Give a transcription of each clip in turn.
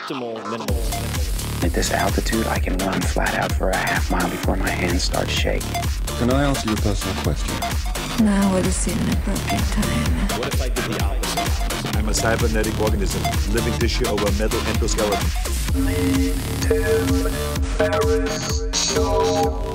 optimal minimal. At this altitude, I can run flat out for a half mile before my hands start shaking. Can I ask you a personal question? Now would seem an appropriate time. What if I did the opposite? I'm a cybernetic organism, living tissue over metal endoskeleton. Tim Ferriss Show.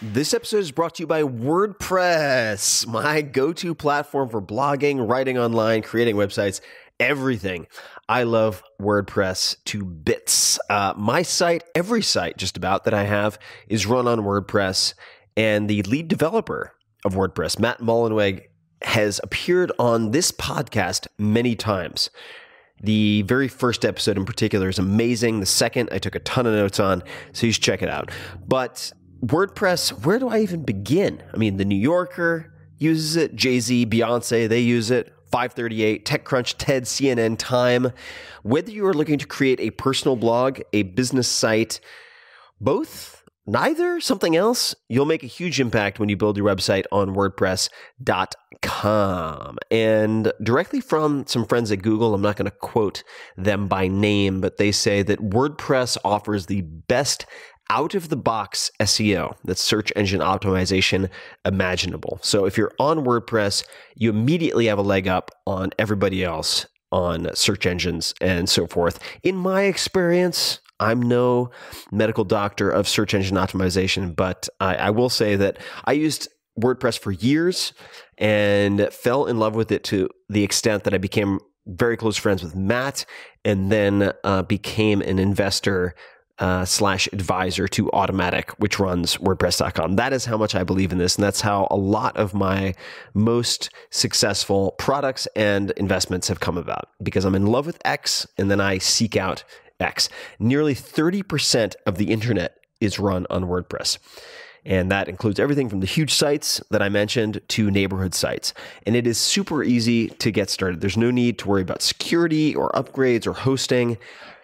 This episode is brought to you by WordPress, my go-to platform for blogging, writing online, creating websites, everything. I love WordPress to bits. My site, every site just about that I have, is run on WordPress, and the lead developer of WordPress, Matt Mullenweg, has appeared on this podcast many times. The very first episode in particular is amazing. The second, I took a ton of notes on, so you should check it out. But WordPress, where do I even begin? I mean, The New Yorker uses it, Jay-Z, Beyonce, they use it, 538, TechCrunch, TED, CNN, Time. Whether you are looking to create a personal blog, a business site, both, neither, something else, you'll make a huge impact when you build your website on WordPress.com. And directly from some friends at Google, I'm not going to quote them by name, but they say that WordPress offers the best out-of-the-box SEO, that's search engine optimization, imaginable. So if you're on WordPress, you immediately have a leg up on everybody else on search engines and so forth. In my experience, I'm no medical doctor of search engine optimization, but I will say that I used WordPress for years and fell in love with it to the extent that I became very close friends with Matt and then became an investor / advisor to Automatic, which runs WordPress.com. That is how much I believe in this, and that's how a lot of my most successful products and investments have come about, because I'm in love with X, and then I seek out X. Nearly 30% of the internet is run on WordPress. And that includes everything from the huge sites that I mentioned to neighborhood sites. And it is super easy to get started. There's no need to worry about security or upgrades or hosting.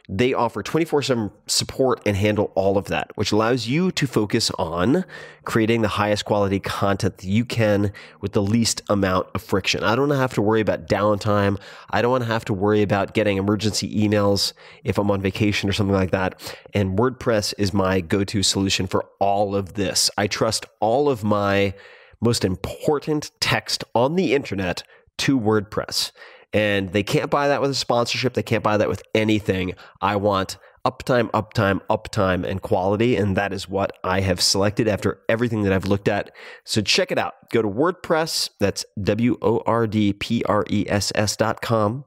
They offer 24/7 support and handle all of that, which allows you to focus on creating the highest quality content that you can with the least amount of friction. I don't have to worry about downtime. I don't want to have to worry about getting emergency emails if I'm on vacation or something like that. And WordPress is my go-to solution for all of this. I trust all of my most important text on the internet to WordPress. And they can't buy that with a sponsorship. They can't buy that with anything. I want uptime, uptime, uptime, and quality. And that is what I have selected after everything that I've looked at. So check it out. Go to WordPress. That's WordPress.com.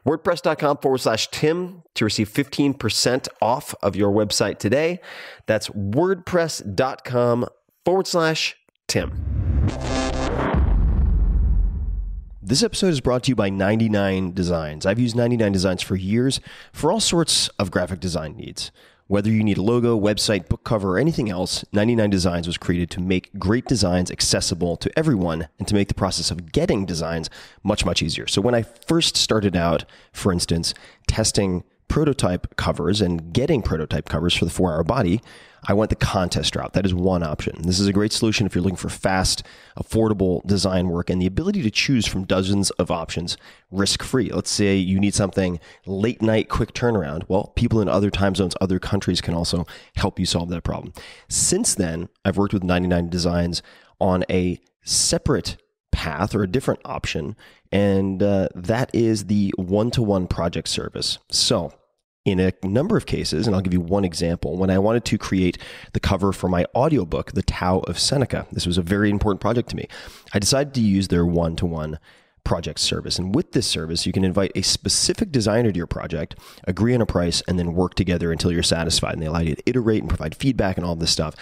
WordPress.com/Tim to receive 15% off of your website today. That's WordPress.com/Tim. This episode is brought to you by 99 Designs. I've used 99 Designs for years for all sorts of graphic design needs. Whether you need a logo, website, book cover, or anything else, 99 Designs was created to make great designs accessible to everyone and to make the process of getting designs much, much easier. So when I first started out, for instance, testing prototype covers and getting prototype covers for the 4-Hour Body, I went the contest route. That is one option. This is a great solution if you're looking for fast, affordable design work and the ability to choose from dozens of options risk-free. Let's say you need something late night, quick turnaround. Well, people in other time zones, other countries can also help you solve that problem. Since then, I've worked with 99 Designs on a separate path or a different option, and that is the one-to-one project service. So in a number of cases, and I'll give you one example, when I wanted to create the cover for my audiobook, The Tao of Seneca, this was a very important project to me. I decided to use their one-to-one project service. And with this service, you can invite a specific designer to your project, agree on a price, and then work together until you're satisfied. And they allow you to iterate and provide feedback and all this stuff.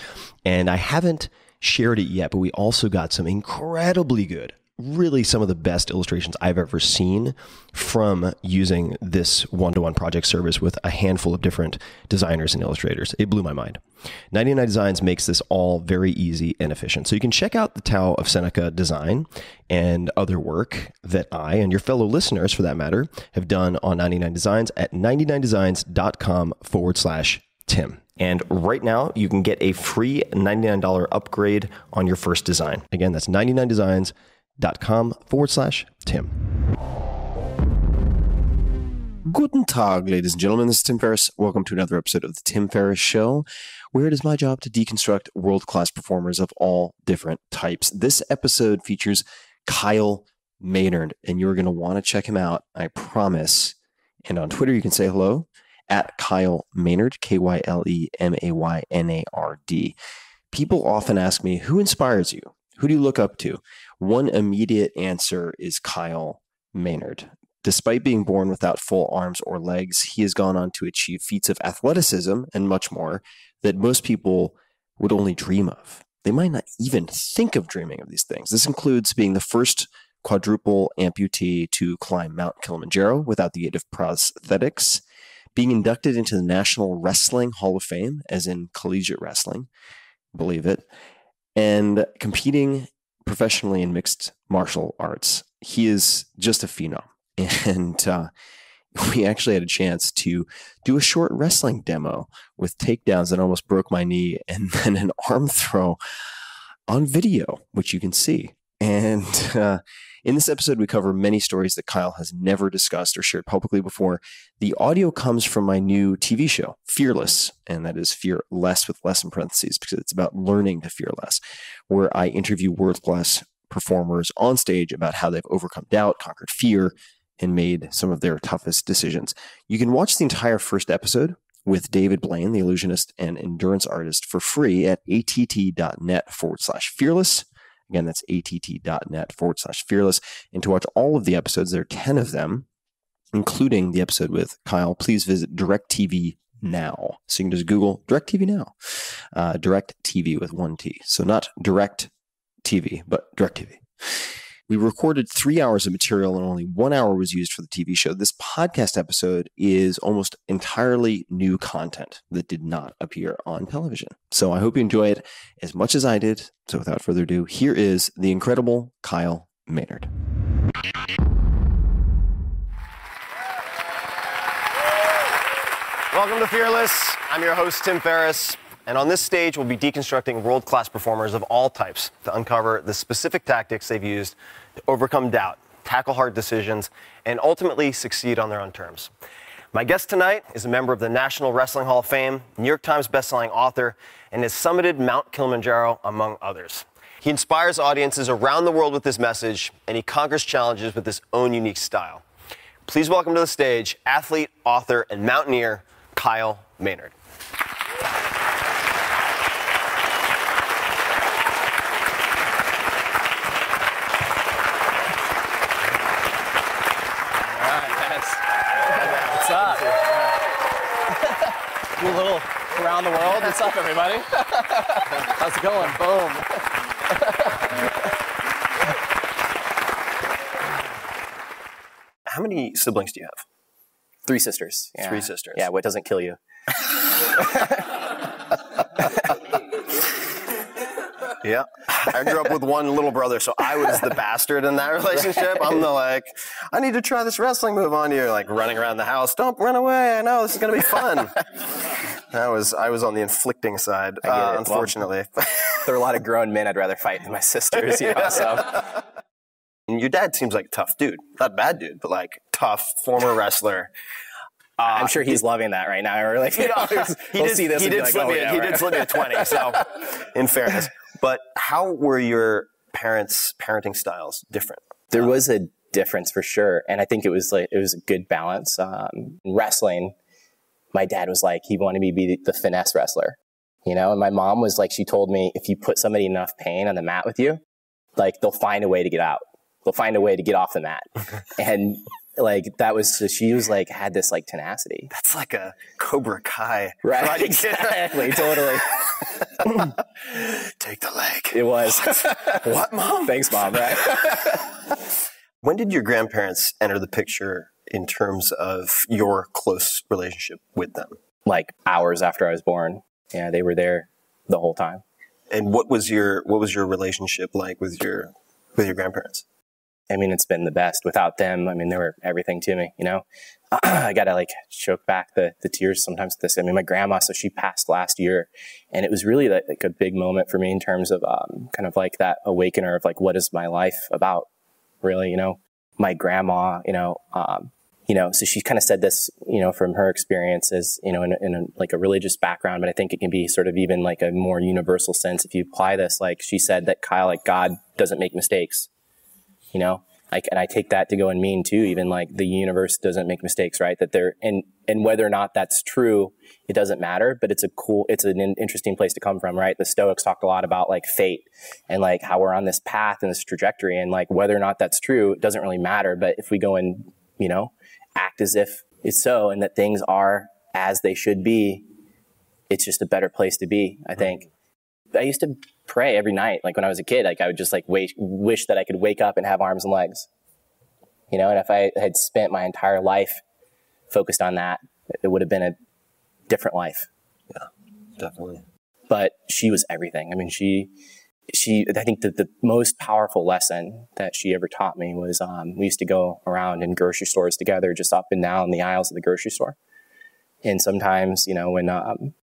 And I haven't shared it yet, but we also got some incredibly good, really some of the best illustrations I've ever seen from using this one-to-one project service with a handful of different designers and illustrators. It blew my mind. 99 Designs makes this all very easy and efficient. So you can check out the Tao of Seneca design and other work that I and your fellow listeners, for that matter, have done on 99 Designs at 99designs.com/Tim. And right now, you can get a free $99 upgrade on your first design. Again, that's 99designs.com/Tim. Guten Tag, ladies and gentlemen. This is Tim Ferriss. Welcome to another episode of The Tim Ferriss Show, where it is my job to deconstruct world-class performers of all different types. This episode features Kyle Maynard, and you're going to want to check him out, I promise. And on Twitter, you can say hello at Kyle Maynard, K-Y-L-E-M-A-Y-N-A-R-D. People often ask me, who inspires you? Who do you look up to? One immediate answer is Kyle Maynard. Despite being born without full arms or legs, he has gone on to achieve feats of athleticism and much more that most people would only dream of. They might not even think of dreaming of these things. This includes being the first quadruple amputee to climb Mount Kilimanjaro without the aid of prosthetics, being inducted into the National Wrestling Hall of Fame, as in collegiate wrestling, believe it, and competing professionally in mixed martial arts. He is just a phenom. And we actually had a chance to do a short wrestling demo with takedowns that almost broke my knee and then an arm throw on video, which you can see. And in this episode, we cover many stories that Kyle has never discussed or shared publicly before. The audio comes from my new TV show, Fearless, and that is fear less with less in parentheses because it's about learning to fear less, where I interview world-class performers on stage about how they've overcome doubt, conquered fear, and made some of their toughest decisions. You can watch the entire first episode with David Blaine, the illusionist and endurance artist, for free at att.net/fearless. Again, that's att.net/fearless. And to watch all of the episodes, there are 10 of them, including the episode with Kyle, please visit DirecTV Now. So you can just Google DirecTV Now. DirecTV with one T. So not Direct TV, but DirecTV. We recorded 3 hours of material and only 1 hour was used for the TV show. This podcast episode is almost entirely new content that did not appear on television. So I hope you enjoy it as much as I did. So without further ado, here is the incredible Kyle Maynard. Welcome to Fearless. I'm your host, Tim Ferriss. And on this stage, we'll be deconstructing world-class performers of all types to uncover the specific tactics they've used to overcome doubt, tackle hard decisions, and ultimately succeed on their own terms. My guest tonight is a member of the National Wrestling Hall of Fame, New York Times bestselling author, and has summited Mount Kilimanjaro, among others. He inspires audiences around the world with his message, and he conquers challenges with his own unique style. Please welcome to the stage athlete, author, and mountaineer, Kyle Maynard. Do a little around the world. What's up, everybody? How's it going? Boom. How many siblings do you have? 3 sisters. Yeah. 3 sisters. Yeah, what doesn't kill you? Yeah. I grew up with one little brother, so I was the bastard in that relationship. I'm the I need to try this wrestling move on you, running around the house. Don't run away. I know this is going to be fun. I was on the inflicting side, unfortunately. Well, there are a lot of grown men I'd rather fight than my sisters, so. And your dad seems like a tough dude. Not bad dude, but tough, former wrestler. I'm sure he's loving that right now. Or he did slip me a 20, so in fairness. But how were your parents' parenting styles different? There was a difference for sure. And I think it was a good balance. In wrestling, my dad was he wanted me to be the finesse wrestler, and my mom was she told me, if you put somebody enough pain on the mat with you, they'll find a way to get out. They'll find a way to get off the mat. And that was, so she was had this tenacity. That's like a Cobra Kai. Right. Exactly. Totally. Take the leg. It was. What, Mom? Thanks, Mom. Right. When did your grandparents enter the picture in terms of your close relationship with them? Hours after I was born. Yeah, they were there the whole time. And what was your relationship like with your grandparents? I mean, it's been the best. Without them, they were everything to me, I got to choke back the tears sometimes with this. My grandma, so she passed last year, and it was really a big moment for me in terms of that awakener of what is my life about, really, my grandma, you know, so she kind of said this, you know, from her experience as, you know, in a, like a religious background, but I think it can be sort of even like a more universal sense if you apply this. Like she said that, Kyle, like God doesn't make mistakes, you know, like, and I take that to go and mean too, even like the universe doesn't make mistakes, right? That they're, and whether or not that's true, it doesn't matter, but it's an interesting place to come from, right? The Stoics talked a lot about like fate and like how we're on this path and this trajectory, and like whether or not that's true, it doesn't really matter. But if we go and, you know, act as if it's so, and that things are as they should be, it's just a better place to be, I think. I used to pray every night. Like when I was a kid, like I would just like wish that I could wake up and have arms and legs, you know, and if I had spent my entire life focused on that, it would have been a different life. Yeah, definitely. But she was everything. I mean, I think that the most powerful lesson that she ever taught me was, we used to go around in grocery stores together, just up and down the aisles of the grocery store. And sometimes, you know, when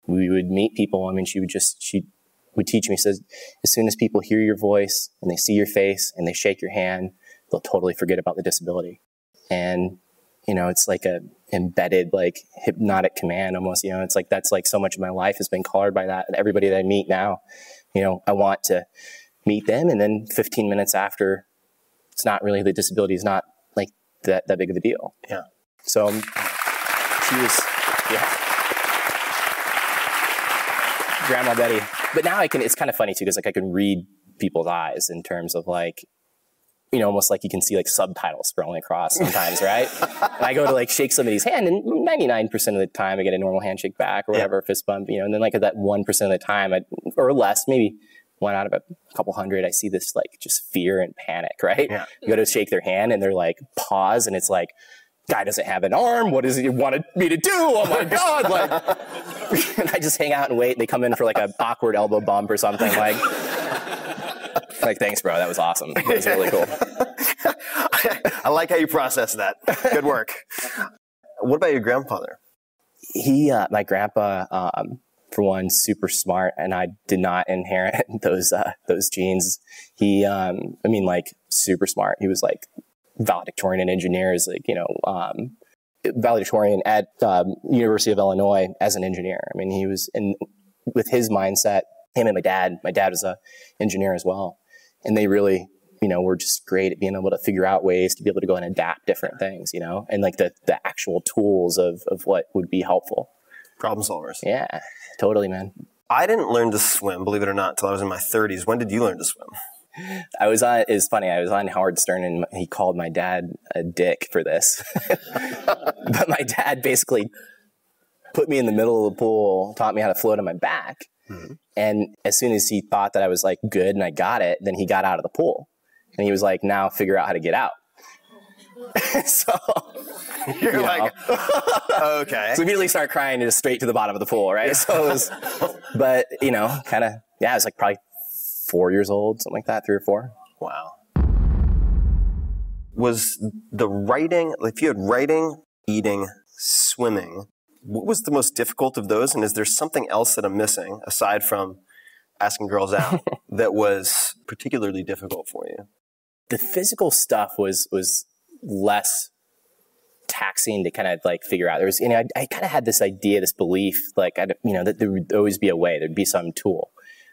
we would meet people, I mean, she would teach me, says, as soon as people hear your voice and they see your face and they shake your hand, they'll totally forget about the disability. And, you know, it's like a embedded, like hypnotic command almost, you know, it's like, that's like so much of my life has been colored by that. And everybody that I meet now, you know, I want to meet them. And then 15 minutes after, it's not really, the disability is not like that big of a deal. Yeah. So she was, yeah. Grandma Betty. But now it's kind of funny too, because like I can read people's eyes in terms of like, you know, almost like you can see like subtitles scrolling across sometimes, right? And I go to like shake somebody's hand, and 99% of the time I get a normal handshake back or whatever, fist bump, you know, and then like at that 1% of the time, or less, maybe one out of a couple hundred, I see this like just fear and panic, right? Yeah. You go to shake their hand and they're like, pause, and it's like, guy doesn't have an arm. What does he want me to do? Oh my God. Like, and I just hang out and wait. They come in for like an awkward elbow bump or something, like, thanks, bro. That was awesome. That was really cool. I like how you process that. Good work. What about your grandfather? My grandpa, for one, super smart, and I did not inherit those genes. I mean, like super smart. He was like valedictorian in engineers, like, you know, valedictorian at University of Illinois as an engineer. I mean, he was with his mindset, him and my dad was a engineer as well. And they really, you know, were just great at being able to figure out ways to be able to go and adapt different things, you know, and like the actual tools of what would be helpful. Problem solvers. Yeah, totally, man. I didn't learn to swim, believe it or not, until I was in my 30s. When did you learn to swim? It's funny. I was on Howard Stern, and he called my dad a dick for this. But my dad basically put me in the middle of the pool, taught me how to float on my back. Mm-hmm. And as soon as he thought that I was like good and I got it, then he got out of the pool, and he was like, now figure out how to get out. So you're like, okay. So immediately start crying and just straight to the bottom of the pool, right? So it was, but you know, kind of, yeah, I was like probably 4 years old, something like that, 3 or 4. Wow. Was the writing, if you had writing, eating, swimming, what was the most difficult of those? And is there something else that I'm missing aside from asking girls out that was particularly difficult for you? The physical stuff was less taxing to kind of like figure out. There was, you know, I kind of had this idea, this belief, like, you know, that there would always be a way, there'd be some tool.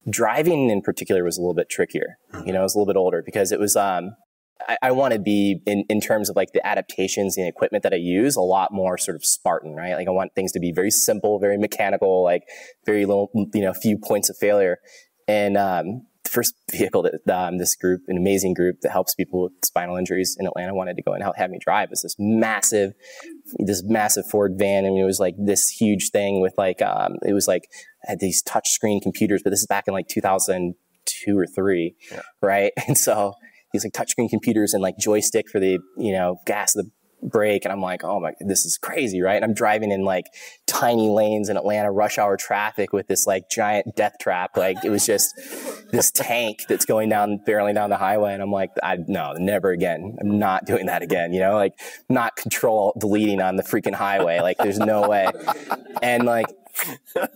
Driving in particular was a little bit trickier. You know, I was a little bit older because it was, I want to be in terms of like the adaptations and the equipment that I use, a lot more sort of Spartan, right? Like I want things to be very simple, very mechanical, like very little, you know, few points of failure. And, the first vehicle that this group, an amazing group that helps people with spinal injuries in Atlanta, wanted to go and have me drive, was this massive Ford van. I mean, it was like this huge thing with like, it was like, had these touch screen computers, but this is back in like 2002 or 3, right? And so these like touchscreen computers and like joystick for the, you know, gas, the brake. And I'm like, oh my, this is crazy, right? And I'm driving in like tiny lanes in Atlanta rush hour traffic with this like giant death trap. Like it was just this tank that's going down, barreling down the highway. And I'm like, no, never again. I'm not doing that again. You know, like not control deleting on the freaking highway. Like there's no way. And like,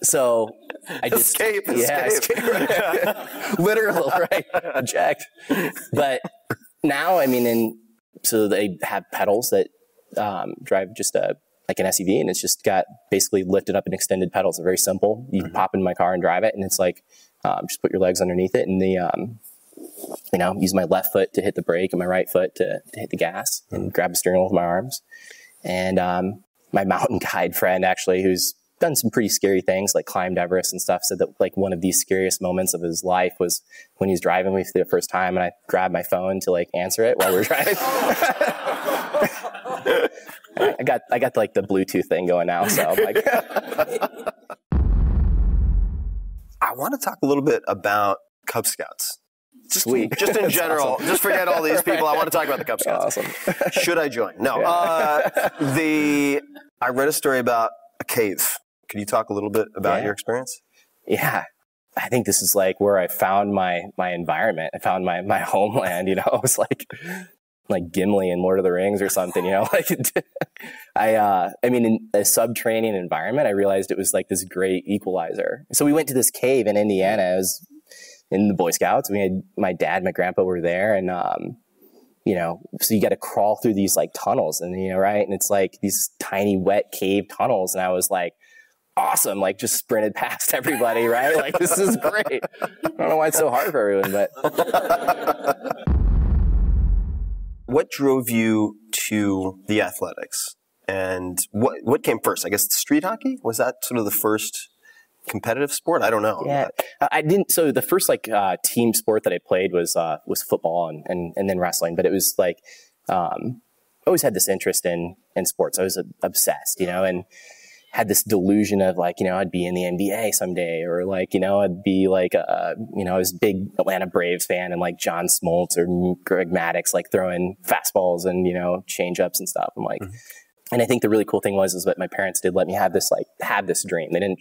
so I just escape. Right? Literal, right? Eject. But now, I mean, so they have pedals that drive just like an SUV, and it's just got basically lifted up and extended pedals. They're very simple. You can pop in my car and drive it, and it's like just put your legs underneath it, and use my left foot to hit the brake and my right foot to hit the gas, and grab the steering wheel with my arms. And my mountain guide friend, actually, who's done some pretty scary things, like climbed Everest and stuff, said that like one of the scariest moments of his life was when he's driving me for the first time, and I grabbed my phone to like answer it while we were driving. I got like the Bluetooth thing going now, so I'm like. I want to talk a little bit about Cub Scouts. Sweet. Just in general. Awesome. Just forget all these people. I want to talk about the Cub Scouts. Awesome. Should I join? No. Yeah. I read a story about a cave. Could you talk a little bit about your experience? Yeah. I think this is like where I found my environment. I found my homeland, It was like Gimli in Lord of the Rings or something, like in a sub-training environment, I realized it was like this great equalizer. So we went to this cave in Indiana. It was in the Boy Scouts. We had my dad, my grandpa were there, and so you got to crawl through these like tunnels, and right, and it's like these tiny wet cave tunnels, and I was like, awesome, like just sprinted past everybody, right? Like this is great. I don't know why it's so hard for everyone, but. What drove you to the athletics, and what came first? I guess street hockey? Was that sort of the first competitive sport? I don't know. Yeah, I didn't. So the first team sport that I played was football and then wrestling. But it was like I always had this interest in sports. I was obsessed, and had this delusion of I'd be in the NBA someday, or I'd be I was a big Atlanta Braves fan, and like John Smoltz or Greg Maddux, throwing fastballs and, change ups and stuff. I'm like, and I think the really cool thing was that my parents did let me have this dream. They didn't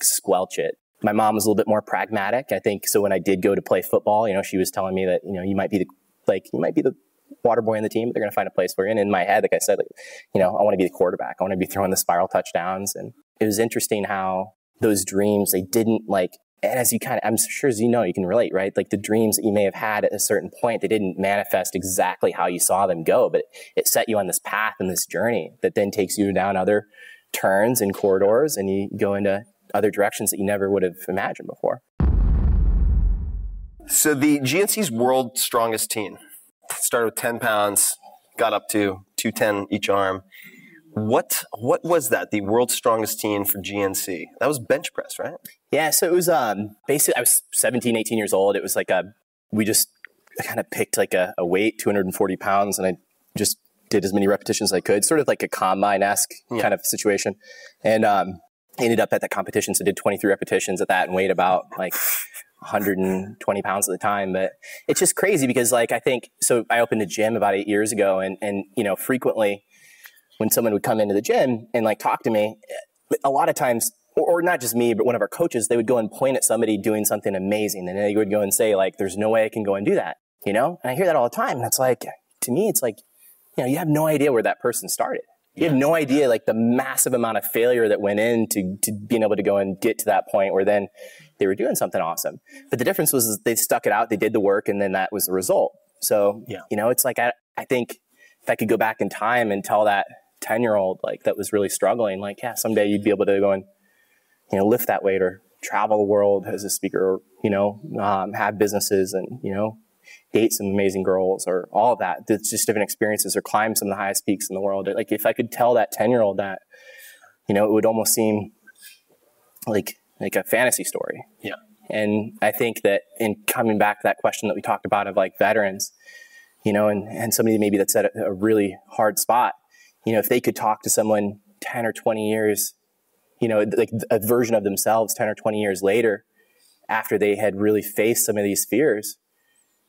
squelch it. My mom was a little bit more pragmatic, I think. So when I did go to play football, she was telling me that, you might be the water boy on the team, but they're going to find a place for you. And in my head, like I said, I want to be the quarterback. I want to be throwing the spiral touchdowns. And it was interesting how those dreams, they didn't and as I'm sure as you can relate, right? Like the dreams that you may have had at a certain point, they didn't manifest exactly how you saw them go, but it set you on this path and this journey that then takes you down other turns and corridors, and you go into other directions that you never would have imagined before. So the GNC's world's strongest team started with 10 pounds, got up to 210 each arm. What was that, the world's strongest team for GNC? That was bench press, right? Yeah, so it was basically, I was 17, 18 years old. It was we just kind of picked a weight, 240 pounds, and I just did as many repetitions as I could, sort of like a combine-esque kind of situation. And ended up at that competition, so did 23 repetitions at that and weighed about 120 pounds at the time. But it's just crazy because I think, so I opened a gym about 8 years ago, and frequently when someone would come into the gym and talk to me, a lot of times, or not just me, but one of our coaches, they would go and point at somebody doing something amazing. And they would go and say there's no way I can go and do that, And I hear that all the time. And it's to me, it's you have no idea where that person started. You have no idea the massive amount of failure that went into being able to go and get to that point where then they were doing something awesome. But the difference was they stuck it out, they did the work, and then that was the result. So, it's I think if I could go back in time and tell that 10-year-old that was really struggling, someday you'd be able to go and, lift that weight or travel the world as a speaker, or, have businesses and, date some amazing girls or all of that. It's just different experiences, or climb some of the highest peaks in the world. If I could tell that 10-year-old that, it would almost seem like a fantasy story. Yeah. And I think that in coming back to that question that we talked about of veterans, and somebody maybe that's at a really hard spot, if they could talk to someone 10 or 20 years, a version of themselves 10 or 20 years later, after they had really faced some of these fears,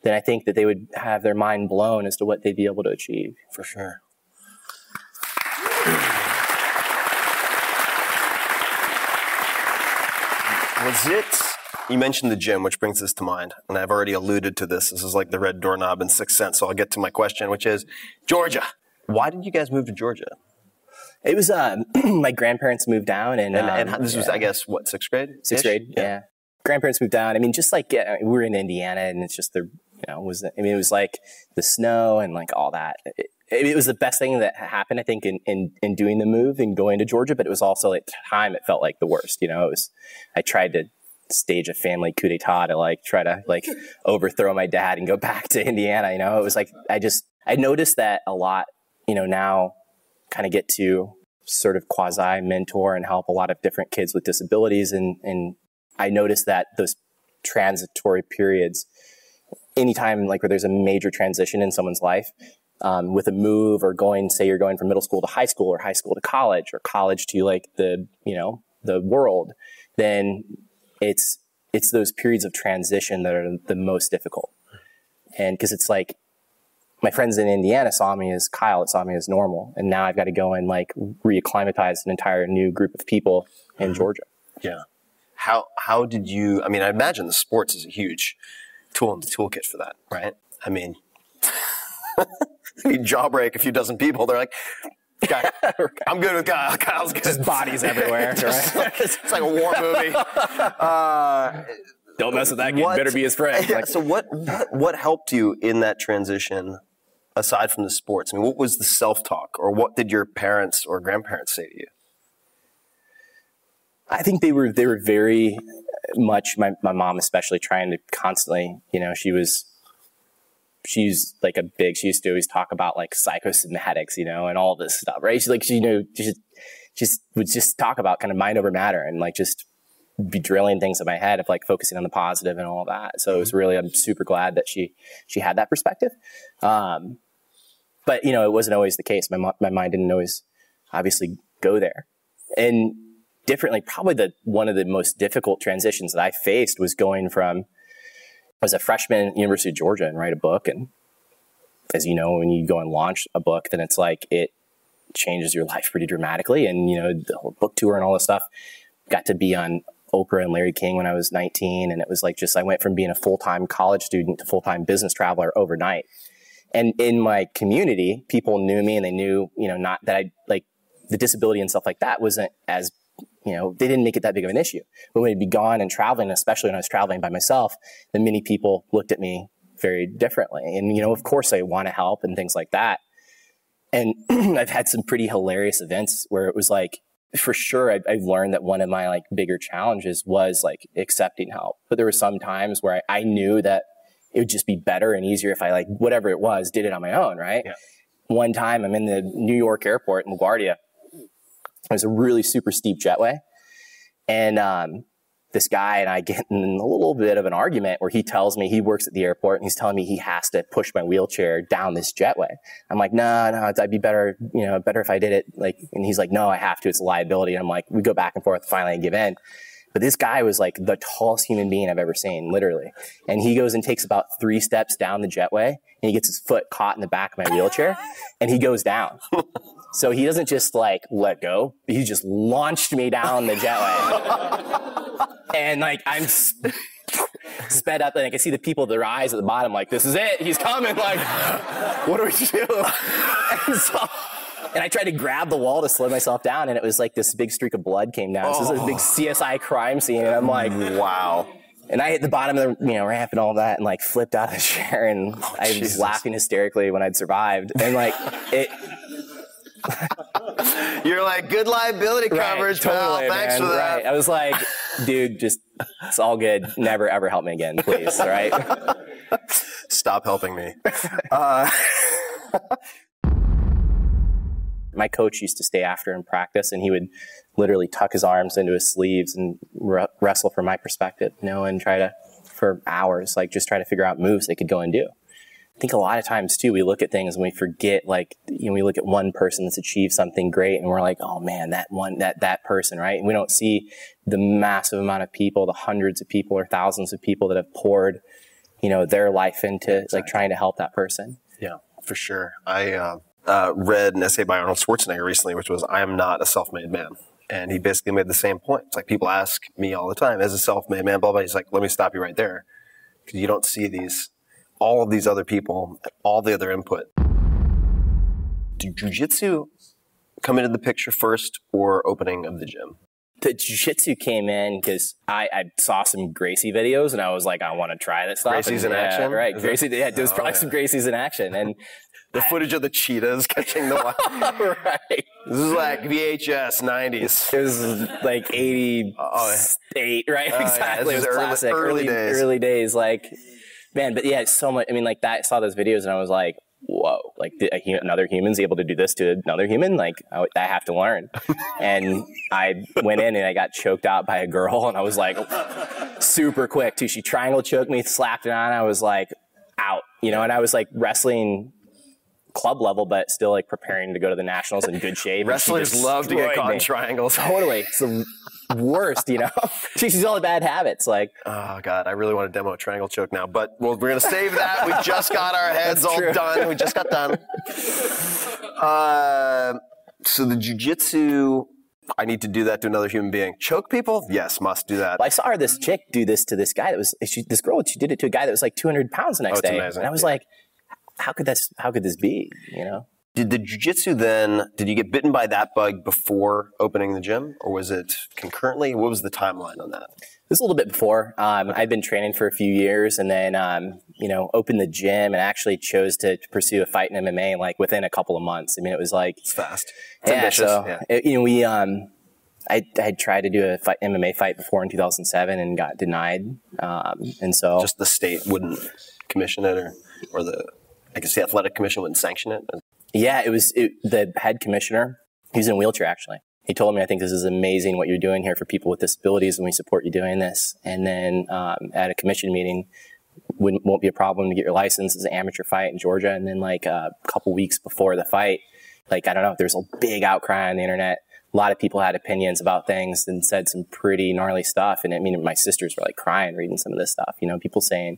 then I think that they would have their mind blown as to what they'd be able to achieve. For sure. You mentioned the gym, which brings this to mind, and I've already alluded to this. This is like the red doorknob in Sixth Sense, so I'll get to my question, which is, Georgia. Why did you guys move to Georgia? It was, my grandparents moved down, and this was, I guess, what, sixth grade? Sixth grade, yeah. Grandparents moved down. I mean, just we were in Indiana, and it's just it was the snow and all that. it was the best thing that happened, I think, in doing the move and going to Georgia. But it was also at the time, it felt like the worst. You know, I tried to stage a family coup d'etat to like try to like overthrow my dad and go back to Indiana. You know, it was like, I noticed that a lot, you know, now kind of get to sort of quasi mentor and help a lot of different kids with disabilities. And I noticed that those transitory periods, anytime like where there's a major transition in someone's life, with a move or say you're going from middle school to high school or high school to college or college to like the world, then it's those periods of transition that are the most difficult. And because it's like, my friends in Indiana saw me as Kyle, saw me as normal. And now I've got to go and like reacclimatize an entire new group of people in Georgia. Yeah. How did you, I mean, I imagine the sports is a huge tool in the toolkit for that, right? I mean, you jawbreak a few dozen people, they're like, I'm good with Kyle. Kyle's good. Just bodies everywhere, right? It's like a war movie. Don't mess with that kid. Better be his friend. Yeah, so what helped you in that transition aside from the sports? I mean, what was the self-talk, or what did your parents or grandparents say to you? I think they were very much, my mom especially, trying to constantly, you know, she's like she used to always talk about like psychosomatics, you know, and all this stuff, right? She's like, she would just talk about kind of mind over matter and like just be drilling things in my head of like focusing on the positive and all that. So it was really, I'm super glad that she had that perspective. But you know, it wasn't always the case. My mind didn't always obviously go there. And differently, probably one of the most difficult transitions that I faced was going from, I was a freshman at University of Georgia and write a book. And as you know, when you go and launch a book, then it's like, it changes your life pretty dramatically. And, you know, the whole book tour and all this stuff, got to be on Oprah and Larry King when I was 19. And it was like, I went from being a full-time college student to full-time business traveler overnight. And in my community, people knew me and they knew, you know, not that the disability and stuff like that wasn't as, you know, they didn't make it that big of an issue. But when I'd be gone and traveling, especially when I was traveling by myself, then many people looked at me very differently. And, you know, of course I want to help and things like that. And I've had some pretty hilarious events where it was like, for sure, I've learned that one of my like bigger challenges was like accepting help. But there were some times where I knew that it would just be better and easier if I like, whatever it was, did it on my own, right? Yeah. One time I'm in the New York airport in LaGuardia. It was a really super steep jetway. And this guy and I get in a little bit of an argument where he tells me he works at the airport and he's telling me he has to push my wheelchair down this jetway. I'm like, no, I'd be better, you know, better if I did it. Like, and he's like, no, I have to. It's a liability. And I'm like, we go back and forth. Finally, I give in. But this guy was like the tallest human being I've ever seen, literally. And he goes and takes about 3 steps down the jetway and he gets his foot caught in the back of my wheelchair and he goes down. So he doesn't just like let go. He just launched me down the jetway. And like I'm sped up and I can see the people with their eyes at the bottom like, this is it. He's coming. Like, what do we do? And I tried to grab the wall to slow myself down, and it was like this big streak of blood came down. So this is a big CSI crime scene, and I'm like, wow. And I hit the bottom of the ramp and all that, and like flipped out of the chair, and I was laughing hysterically when I'd survived. And like it. You're like, good liability coverage, totally, pal. Thanks for that. Right. I was like, dude, just it's all good. Never ever help me again, please. All right. Stop helping me. My coach used to stay after in practice, and he would literally tuck his arms into his sleeves and wrestle from my perspective, and try to, for hours, like just try to figure out moves they could go and do. I think a lot of times too, we look at things and we forget, like, we look at one person that's achieved something great and we're like, oh man, that person, right? And we don't see the massive amount of people, the hundreds of people or thousands of people that have poured, their life into like trying to help that person. Yeah, for sure. I read an essay by Arnold Schwarzenegger recently, which was, I am not a self-made man. And he basically made the same point. It's like, people ask me all the time, as a self-made man, blah, blah. He's like, let me stop you right there. Because you don't see all of these other people, all the other input. Did jiu-jitsu come into the picture first or opening of the gym? The jiu-jitsu came in because I saw some Gracie videos and I was like, I want to try this stuff. Gracie's in action? Right. Gracie, there was probably some Gracie's in action. The footage of the cheetahs catching the wild. Right. This is like VHS 90s. It was like 88, right? Exactly. Yeah, it was classic. Early days. Early days. Like, man, but yeah, it's so much. I mean, like that, I saw those videos and I was like, whoa, like another human's able to do this to another human? Like, I have to learn. And I went in and I got choked out by a girl and I was like, super quick too. She triangle choked me, slapped it on. I was like, out, you know, and I was like wrestling club level, but still like preparing to go to the nationals in good shape. Wrestlers love to get caught in triangles. Totally. It's the worst, you know. She sees all the bad habits. Like, oh God, I really want to demo a triangle choke now, but we're going to save that. We just got our heads all done. We just got done. So the jiu-jitsu, I need to do that to another human being. Choke people? Yes, must do that. Well, I saw this chick do this to this guy that was, this girl, she did it to a guy that was like 200 pounds the next day. Amazing. And I was like, how could this be, you know? Did the jiu-jitsu then, did you get bitten by that bug before opening the gym, or was it concurrently? What was the timeline on that? It was a little bit before. I'd been training for a few years and then, you know, opened the gym and actually chose to pursue a fight in MMA like within a couple of months. I mean, it was like... It's fast. It's ambitious. So, you know, I tried to do a MMA fight before in 2007 and got denied. And so... Just the state wouldn't commission it or I guess the athletic commission wouldn't sanction it? Yeah, the head commissioner, he was in a wheelchair actually. He told me, I think this is amazing what you're doing here for people with disabilities and we support you doing this. And then at a commission meeting, won't be a problem to get your license. It's an amateur fight in Georgia. And then like a couple weeks before the fight, like, I don't know, there's a big outcry on the internet. A lot of people had opinions about things and said some pretty gnarly stuff. And I mean, my sisters were like crying reading some of this stuff. You know, people saying,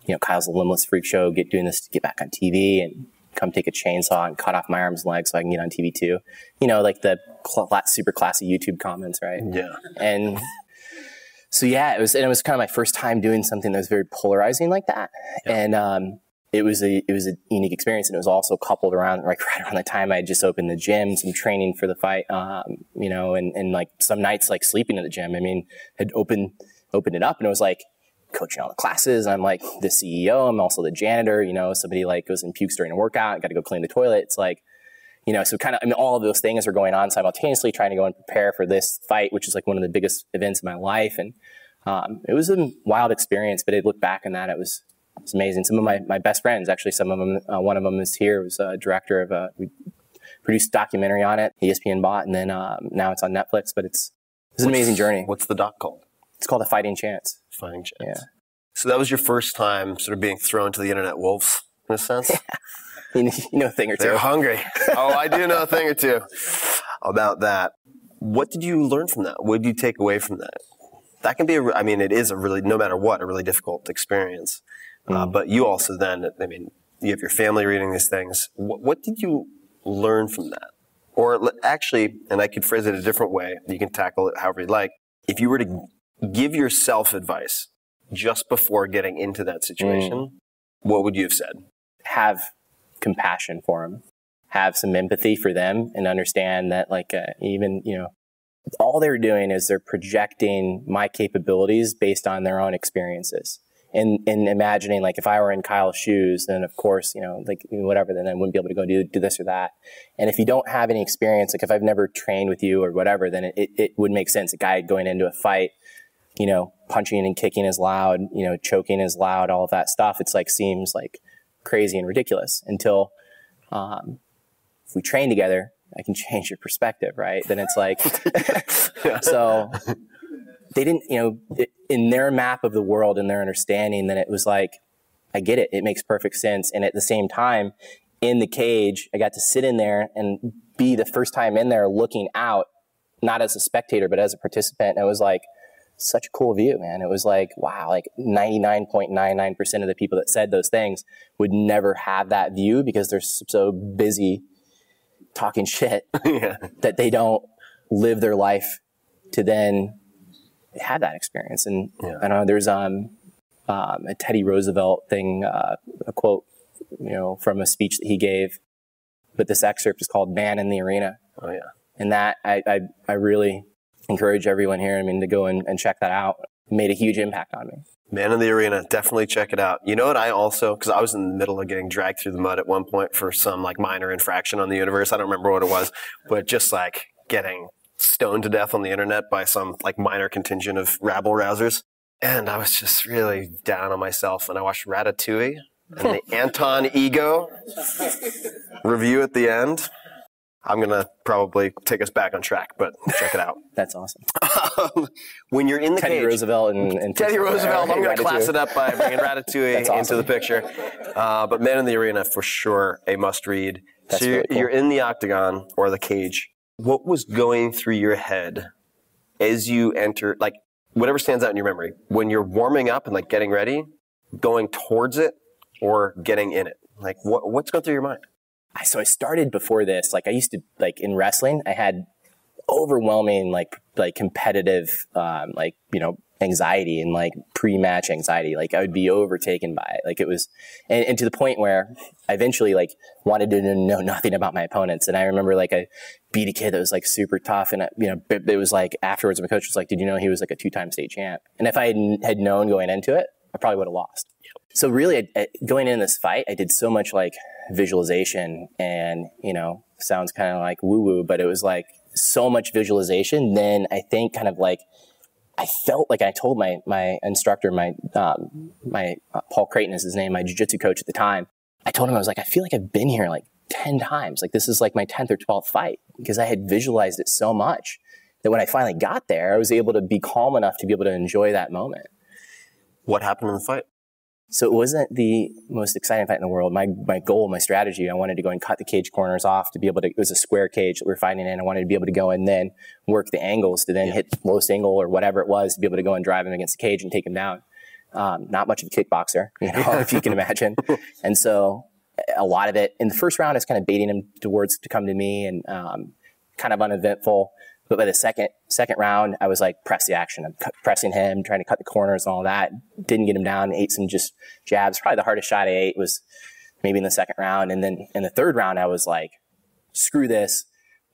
you know, Kyle's a limbless freak show, doing this to get back on TV and come take a chainsaw and cut off my arms and legs so I can get on TV too. You know, like the super classy YouTube comments, right? Yeah. And so, yeah, it was kind of my first time doing something that was very polarizing like that. Yeah. And it was a unique experience. And it was also coupled around, like right around the time I had just opened the gym, some training for the fight, you know, and like some nights like sleeping in the gym. I mean, had opened it up and it was like, coaching all the classes. I'm like the CEO. I'm also the janitor. You know, somebody like goes and pukes during a workout. Got to go clean the toilet. It's like, you know, so kind of, I mean, all of those things are going on simultaneously, trying to go and prepare for this fight, which is like one of the biggest events in my life. And it was a wild experience, but I look back on that. It was amazing. Some of my best friends, actually, some of them, one of them is here, was a director of we produced a documentary on it, ESPN bought, and then now it's on Netflix, but it's an amazing journey. What's the doc called? It's called A Fighting Chance. Fighting Chance. Yeah. So that was your first time sort of being thrown to the internet wolves, in a sense? Yeah. You know a thing or two. They're hungry. Oh, I do know a thing or two about that. What did you learn from that? What did you take away from that? That can be, it is a really, no matter what, a really difficult experience. But you also then, I mean, you have your family reading these things. What did you learn from that? Or actually, and I could phrase it a different way, you can tackle it however you like. If you were to give yourself advice just before getting into that situation, what would you have said? Have compassion for them. Have some empathy for them and understand that like even, you know, all they're doing is they're projecting my capabilities based on their own experiences. And imagining like if I were in Kyle's shoes, then of course, you know, like whatever, then I wouldn't be able to go do this or that. And if you don't have any experience, like if I've never trained with you or whatever, then it would make sense. A guy going into a fight, you know, punching and kicking is loud, you know, choking is loud, all of that stuff. It's like, seems like crazy and ridiculous until, if we train together, I can change your perspective, right? Then it's like, so they didn't, you know, in their map of the world and their understanding, then it was like, I get it. It makes perfect sense. And at the same time, in the cage, I got to sit in there and be the first time in there looking out, not as a spectator, but as a participant. And it was like, such a cool view, man. It was like, wow, like 99.99% of the people that said those things would never have that view because they're so busy talking shit that they don't live their life to then have that experience. And I don't know, there's a Teddy Roosevelt thing, a quote, you know, from a speech that he gave, but this excerpt is called Man in the Arena. Oh yeah. And that I really encourage everyone here, I mean, to go and check that out. It made a huge impact on me. Man in the Arena, definitely check it out. You know what? I also, because I was in the middle of getting dragged through the mud at one point for some like minor infraction on the universe. I don't remember what it was, but just like getting stoned to death on the internet by some like minor contingent of rabble rousers. And I was just really down on myself. And I watched Ratatouille and the Anton Ego review at the end. I'm going to probably take us back on track, but check it out. That's awesome. When you're in the Teddy cage. Roosevelt and Teddy Roosevelt, I'm going to class it up by bringing Ratatouille awesome. into the picture. But Man in the Arena, for sure, a must-read. That's so really cool. You're in the octagon or the cage. What was going through your head as you enter, like, whatever stands out in your memory, when you're warming up and, like, getting ready, going towards it or getting in it? Like, what's going through your mind? So I started before this, like I used to, like in wrestling, I had overwhelming, like competitive, anxiety and like pre-match anxiety. Like I would be overtaken by it. Like it was, and to the point where I eventually like wanted to know nothing about my opponents. And I remember like I beat a kid that was like super tough. And it was like afterwards my coach was like, did you know he was like a 2-time state champ? And if I had known going into it, I probably would have lost. So really going in this fight, I did so much like visualization and, sounds kind of like woo-woo, but it was like so much visualization. Then I think kind of like, I felt like I told my instructor, Paul Creighton is his name, my jiu-jitsu coach at the time. I told him, I was like, I feel like I've been here like 10 times. Like this is like my 10th or 12th fight because I had visualized it so much that when I finally got there, I was able to be calm enough to be able to enjoy that moment. What happened in the fight? So it wasn't the most exciting fight in the world. My goal, my strategy, I wanted to go and cut the cage corners off to be able to, it was a square cage that we were fighting in. I wanted to be able to go and then work the angles to then hit lowest angle or whatever it was to be able to go and drive him against the cage and take him down. Not much of a kickboxer, if you can imagine. And so a lot of it, in the first round, I was kind of baiting him to come to me and kind of uneventful. But by the second round, I was like, press the action. I'm pressing him, trying to cut the corners and all that. Didn't get him down, ate some just jabs. Probably the hardest shot I ate was maybe in the second round. And then in the third round, I was like, screw this.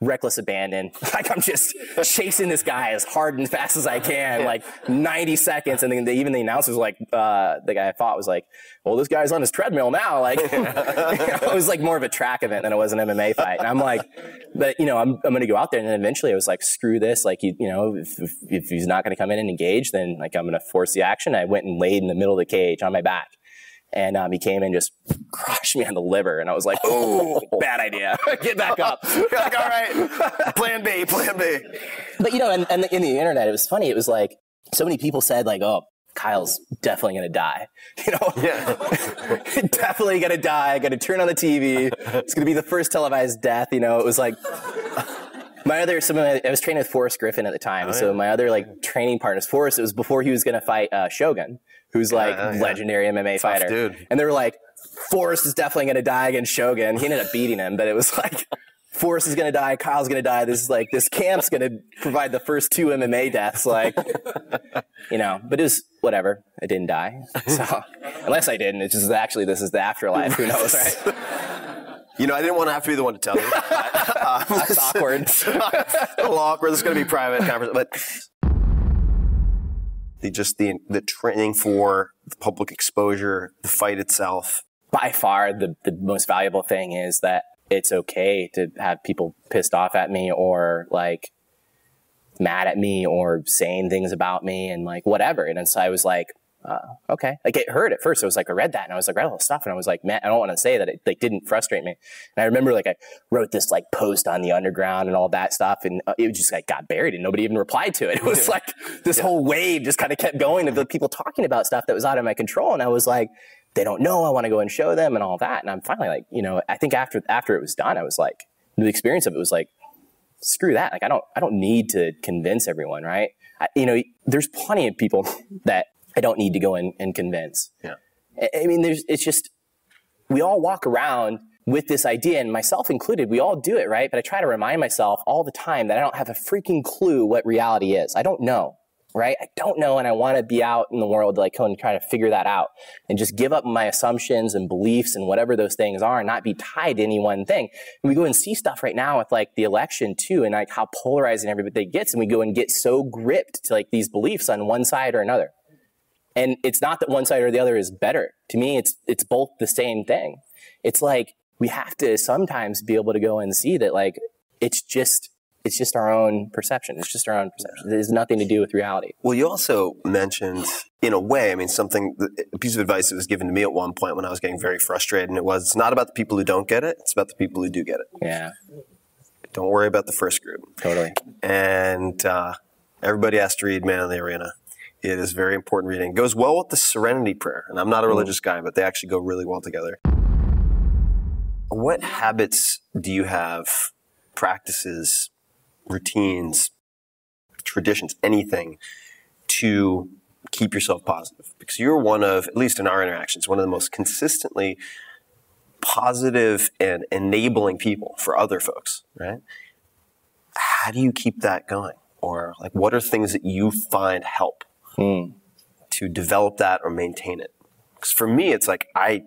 Reckless abandon. Like I'm just chasing this guy as hard and fast as I can, like 90 seconds. And then even the announcer was like, the guy I fought was like, well, this guy's on his treadmill now. Like, it was like more of a track event than it was an MMA fight. And I'm like, but I'm going to go out there. And then eventually I was like, screw this. Like, if he's not going to come in and engage, then like I'm going to force the action. I went and laid in the middle of the cage on my back. And he came and just crushed me on the liver. And I was like, oh, bad idea. Get back up. You're like, all right, plan B. But, and in the internet, it was funny. It was like, so many people said like, oh, Kyle's definitely going to die. Definitely going to die. Going to turn on the TV. It's going to be the first televised death. It was like, I was training with Forrest Griffin at the time. Oh, yeah. So my other like training partners, Forrest, it was before he was going to fight Shogun, who's like legendary MMA fighter. Dude. And they were like, Forrest is definitely going to die against Shogun. He ended up beating him, but it was like, Forrest is going to die. Kyle's going to die. This camp's going to provide the first 2 MMA deaths. Like, but it was whatever. I didn't die. So unless I didn't, it's just actually, this is the afterlife. Who knows, right? I didn't want to have to be the one to tell you. That's awkward. It's a little awkward. This is going to be private conversation. But the training for the public exposure, the fight itself. By far, the most valuable thing is that it's okay to have people pissed off at me or like mad at me or saying things about me and like whatever. And so I was like, okay. Like it hurt at first. I was like, I read that and I was like, read all the stuff. And I was like, man, I don't want to say that it like didn't frustrate me. And I remember like I wrote this like post on the underground and all that stuff. And it just like got buried and nobody even replied to it. It was like this whole wave just kind of kept going of the people talking about stuff that was out of my control. And I was like, they don't know. I want to go and show them and all that. And I'm finally like, I think after it was done, I was like, the experience of it was like, screw that. Like, I don't need to convince everyone. Right. There's plenty of people that I don't need to go and convince. Yeah. I mean, it's just, we all walk around with this idea, and myself included, we all do it, right? But I try to remind myself all the time that I don't have a freaking clue what reality is. I don't know, right? I don't know, and I want to be out in the world to like go and try to figure that out and just give up my assumptions and beliefs and whatever those things are and not be tied to any one thing. And we go and see stuff right now with like the election too and like how polarizing everybody gets, and we go and get so gripped to like these beliefs on one side or another. And it's not that one side or the other is better. To me, it's both the same thing. It's like we have to sometimes be able to go and see that like it's just our own perception. It's just our own perception. It has nothing to do with reality. Well, you also mentioned, in a way, I mean, a piece of advice that was given to me at one point when I was getting very frustrated, and it was, it's not about the people who don't get it, it's about the people who do get it. Yeah. Don't worry about the first group. Totally. And everybody has to read Man in the Arena. It is very important reading. It goes well with the Serenity Prayer, and I'm not a religious guy, but they actually go really well together. What habits do you have, practices, routines, traditions, anything to keep yourself positive? Because you're one of, at least in our interactions, one of the most consistently positive and enabling people for other folks, right? How do you keep that going? Or like, what are things that you find help to develop that or maintain it? Because for me, it's like, I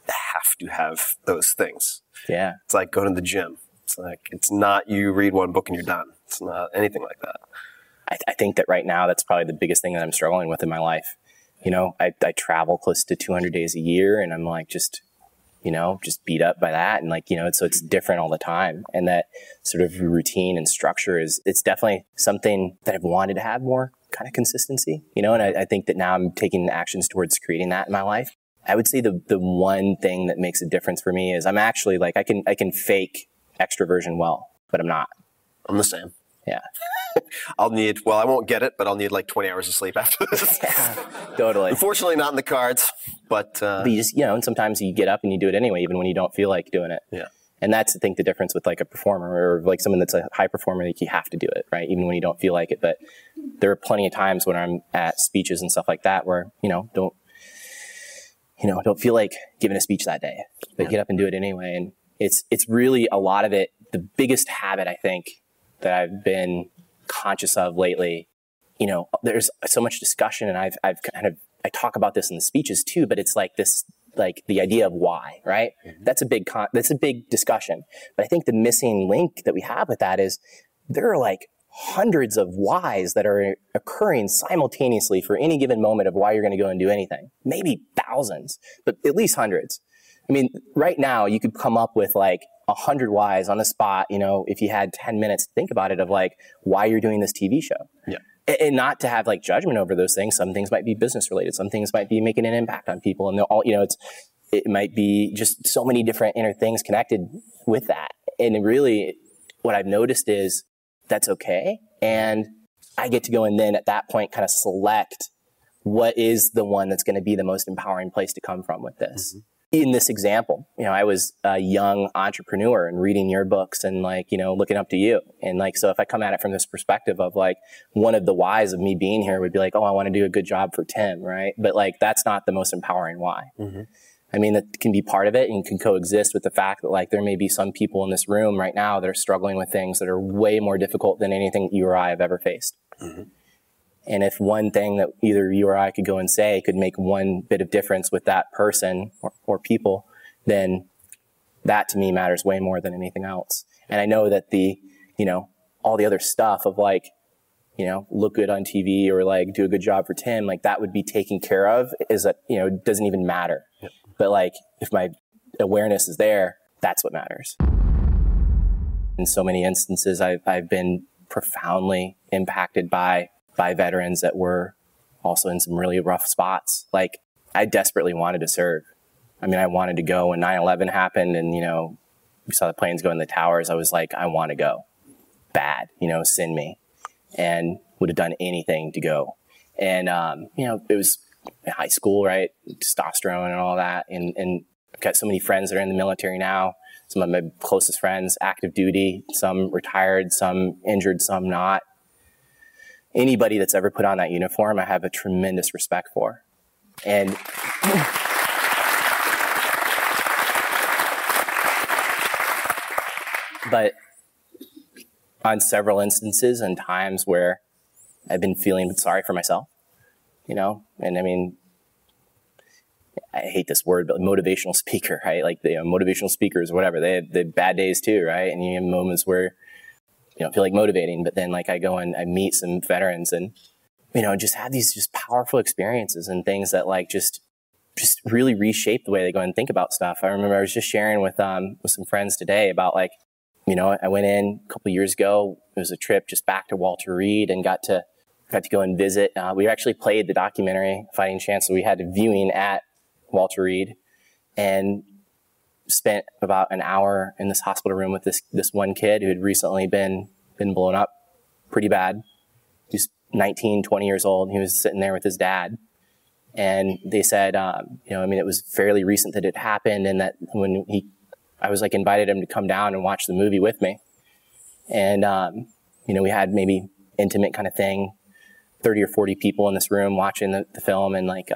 have to have those things. Yeah. It's like going to the gym. It's like, it's not you read one book and you're done. It's not anything like that. I think that right now, that's probably the biggest thing that I'm struggling with in my life. You know, I travel close to 200 days a year, and I'm like, just beat up by that. And like, so it's different all the time. And that sort of routine and structure it's definitely something that I've wanted to have more kind of consistency, and I think that now I'm taking actions towards creating that in my life. I would say the one thing that makes a difference for me is I'm actually like, I can fake extroversion well, but I'm not. I'm the same. Yeah. I won't get it, but I'll need like 20 hours of sleep after this. Yeah, totally. Unfortunately, not in the cards, but you just, and sometimes you get up and you do it anyway, even when you don't feel like doing it. Yeah. And that's, I think, the difference with like a performer or like someone that's a high performer, like you have to do it, right? Even when you don't feel like it. But there are plenty of times when I'm at speeches and stuff like that where, don't feel like giving a speech that day, but get up and do it anyway. And it's really a lot of it. The biggest habit, I think, that I've been conscious of lately, there's so much discussion, and I talk about this in the speeches too, but it's like this, like the idea of why, right? Mm-hmm. That's a big discussion. But I think the missing link that we have with that is there are like hundreds of whys that are occurring simultaneously for any given moment of why you're going to go and do anything. Maybe thousands, but at least hundreds. I mean, right now you could come up with like 100 whys on the spot, if you had 10 minutes to think about it, of like why you're doing this TV show. Yeah. And not to have like judgment over those things. Some things might be business related. Some things might be making an impact on people. And they're all, it might be just so many different inner things connected with that. And really what I've noticed is that's okay. And I get to go and then at that point kind of select what is the one that's going to be the most empowering place to come from with this. Mm-hmm. In this example, I was a young entrepreneur and reading your books and like, looking up to you. And like, so if I come at it from this perspective of like, one of the whys of me being here would be like, oh, I want to do a good job for Tim, right? But like, that's not the most empowering why. Mm-hmm. I mean, that can be part of it and can coexist with the fact that like, there may be some people in this room right now that are struggling with things that are way more difficult than anything you or I have ever faced. Mm-hmm. And if one thing that either you or I could go and say could make one bit of difference with that person or people, then that to me matters way more than anything else. And I know that all the other stuff of like, look good on TV or like do a good job for Tim, like that would be taken care of is that, doesn't even matter. Yep. But like if my awareness is there, that's what matters. In so many instances, I've been profoundly impacted by veterans that were also in some really rough spots. Like I desperately wanted to serve. I mean, I wanted to go when 9/11 happened and, we saw the planes go in the towers. I was like, I want to go bad, send me, and would have done anything to go. And, it was high school, right? Testosterone and all that. And I've got so many friends that are in the military now. Some of my closest friends, active duty, some retired, some injured, some not. Anybody that's ever put on that uniform, I have a tremendous respect for. And but on several instances and times where I've been feeling sorry for myself, and I mean, I hate this word, but motivational speaker, right? Like the motivational speakers, whatever, they have bad days too, right? And you have moments where you don't feel like motivating, but then like I go and I meet some veterans and just have these just powerful experiences and things that like just really reshape the way they go and think about stuff. I remember I was just sharing with some friends today about like, I went in a couple of years ago. It was a trip just back to Walter Reed and got to go and visit. We actually played the documentary Fighting Chance. So we had a viewing at Walter Reed and spent about an hour in this hospital room with this one kid who had recently been blown up pretty bad. He's 19, 20 years old. He was sitting there with his dad. And they said, it was fairly recent that it happened, and that I was like invited him to come down and watch the movie with me. And, we had maybe intimate kind of thing, 30 or 40 people in this room watching the film, and like,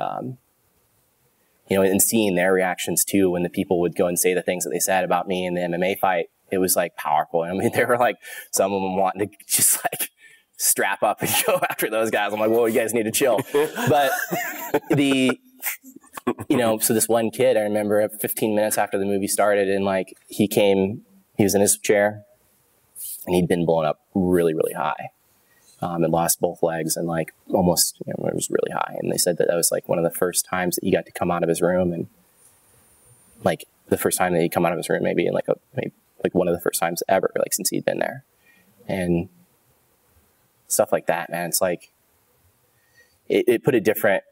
and seeing their reactions too, when the people would go and say the things that they said about me in the MMA fight, it was like powerful. I mean, they were like, some of them wanting to just like strap up and go after those guys. I'm like, whoa, you guys need to chill. But so this one kid, I remember 15 minutes after the movie started, and like he was in his chair and he'd been blown up really, really high. And lost both legs and like almost, it was really high. And they said that was like one of the first times that he got to come out of his room, and like the first time that he'd come out of his room, maybe in like one of the first times ever, like since he'd been there. And stuff like that, man. It's like, it put a different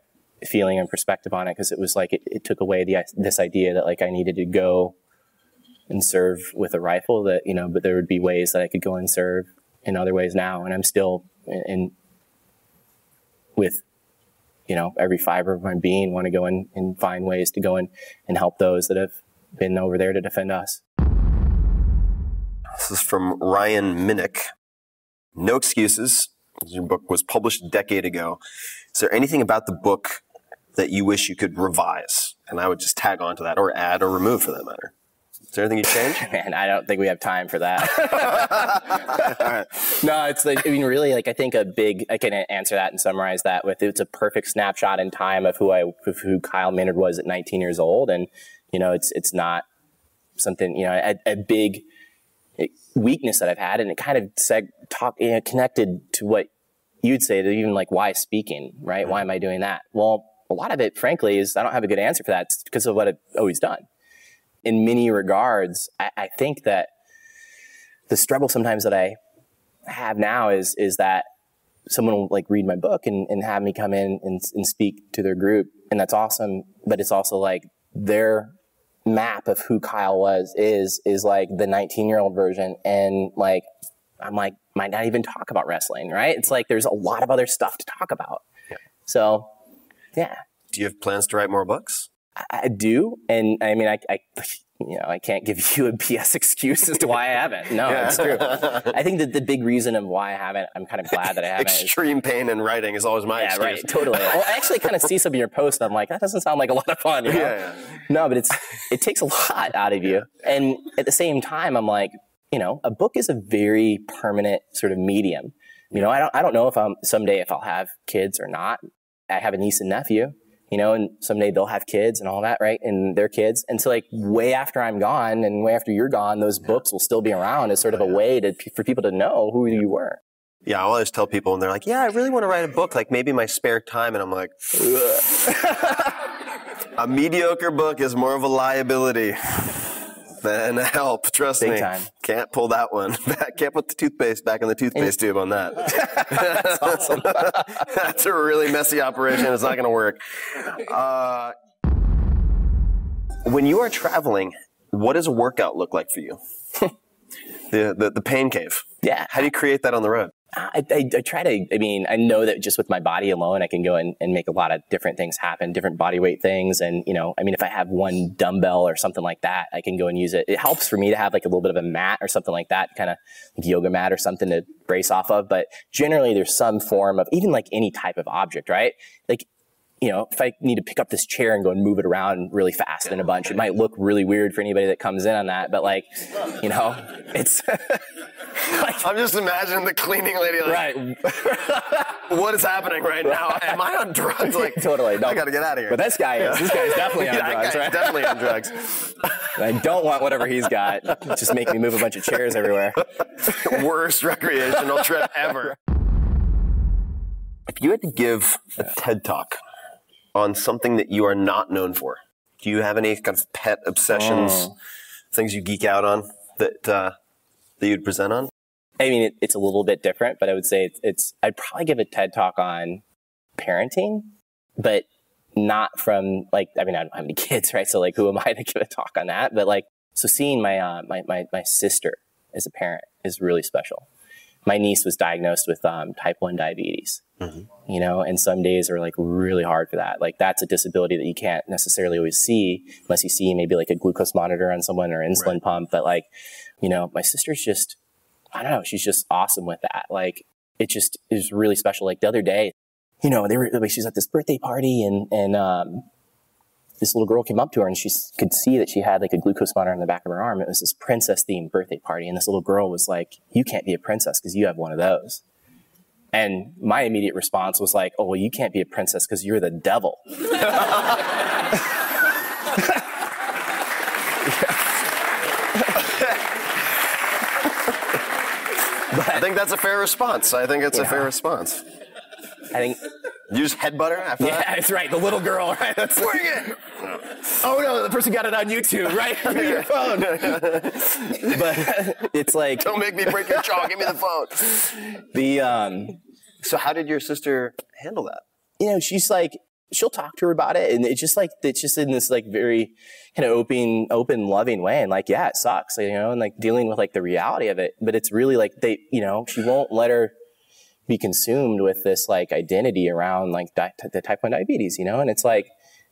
feeling and perspective on it, because it was like, it took away this idea that like I needed to go and serve with a rifle, that, but there would be ways that I could go and serve in other ways now. And I'm still with, every fiber of my being, want to go and find ways to go and help those that have been over there to defend us. This is from Ryan Minnick. No excuses. Your book was published a decade ago. Is there anything about the book that you wish you could revise? And I would just tag on to that, or add or remove for that matter. Is there anything you'd change? Man, I don't think we have time for that. No, it's like, really, like, I think I can answer that and summarize that with, it's a perfect snapshot in time of who Kyle Maynard was at 19 years old. And, it's not something, a big weakness that I've had. And it kind of connected to what you'd say, that even like, why speaking, right? Mm-hmm. Why am I doing that? Well, a lot of it, frankly, is I don't have a good answer for that. It's because of what I've always done. In many regards, I think that the struggle sometimes that I have now is that someone will like read my book and have me come in and speak to their group. And that's awesome. But it's also like their map of who Kyle is like the 19-year-old version. And like, I'm like, might not even talk about wrestling, right? It's like, there's a lot of other stuff to talk about. Yeah. So, yeah. Do you have plans to write more books? I do. And I mean, I can't give you a BS excuse as to why I haven't. No, it's true. I think that the big reason of why I haven't, I'm kind of glad that I haven't. Extreme pain in writing is always my excuse. Right, totally. Well, I actually kind of see some of your posts, and I'm like, that doesn't sound like a lot of fun. Yeah. No, but it takes a lot out of you. And at the same time, I'm like, a book is a very permanent sort of medium. I don't know if someday if I'll have kids or not. I have a niece and nephew. And someday they'll have kids and all that, right? And their kids. And so like way after I'm gone and way after you're gone, those books will still be around as sort of a way for people to know who you were. Yeah, I always tell people, and they're like, yeah, I really want to write a book, like maybe my spare time. And I'm like, a mediocre book is more of a liability than a help. Trust me. Big time. Can't pull that one. Can't put the toothpaste back in the toothpaste tube on that. That's awesome. That's a really messy operation. It's not going to work. When you are traveling, what does a workout look like for you? The pain cave. Yeah. How do you create that on the road? I try to, I know that just with my body alone, I can go and make a lot of different things happen, different body weight things. And, if I have one dumbbell or something like that, I can go and use it. It helps for me to have like a little bit of a mat or something like that, kind of like yoga mat or something to brace off of. But generally there's some form of, even like any type of object, right? Like, if I need to pick up this chair and go and move it around really fast in a bunch, it might look really weird for anybody that comes in on that. But like, it's... like, I'm just imagining the cleaning lady like, right. What is happening right now? Am I on drugs? Like, totally. No. I got to get out of here. But this guy is. This guy's definitely on drugs, right? Definitely on drugs. I don't want whatever he's got. Just make me move a bunch of chairs everywhere. Worst recreational trip ever. If you had to give a TED Talk on something that you are not known for, do you have any kind of pet obsessions, things you geek out on that you'd present on? I mean, it's a little bit different, but I would say I'd probably give a TED Talk on parenting, but not from like, I mean, I don't have any kids, right? So like, who am I to give a talk on that? But like, so seeing my sister as a parent is really special. My niece was diagnosed with type 1 diabetes, you know, and some days are like really hard for that. Like that's a disability that you can't necessarily always see unless you see maybe like a glucose monitor on someone or insulin pump. But like, you know, my sister's just, I don't know, she's just awesome with that. Like it just is really special. Like the other day, you know, she was at this birthday party and this little girl came up to her and she could see that she had like a glucose monitor on the back of her arm. It was this princess themed birthday party. And this little girl was like, you can't be a princess because you have one of those. And my immediate response was like, oh, well, you can't be a princess because you're the devil. I think that's a fair response. I think it's a fair response. I think... You just headbutt her after that? Yeah, that's right. The little girl, right? Bring it! Oh, no, the person got it on YouTube, right? Give me your phone. But it's like... Don't make me break your jaw. Give me the phone. So how did your sister handle that? You know, she's like... She'll talk to her about it, and it's just in this like very kind of open, loving way. And like, yeah, it sucks, you know, and like dealing with like the reality of it. But it's really like you know, she won't let her be consumed with this like identity around like the type 1 diabetes, you know? And it's like,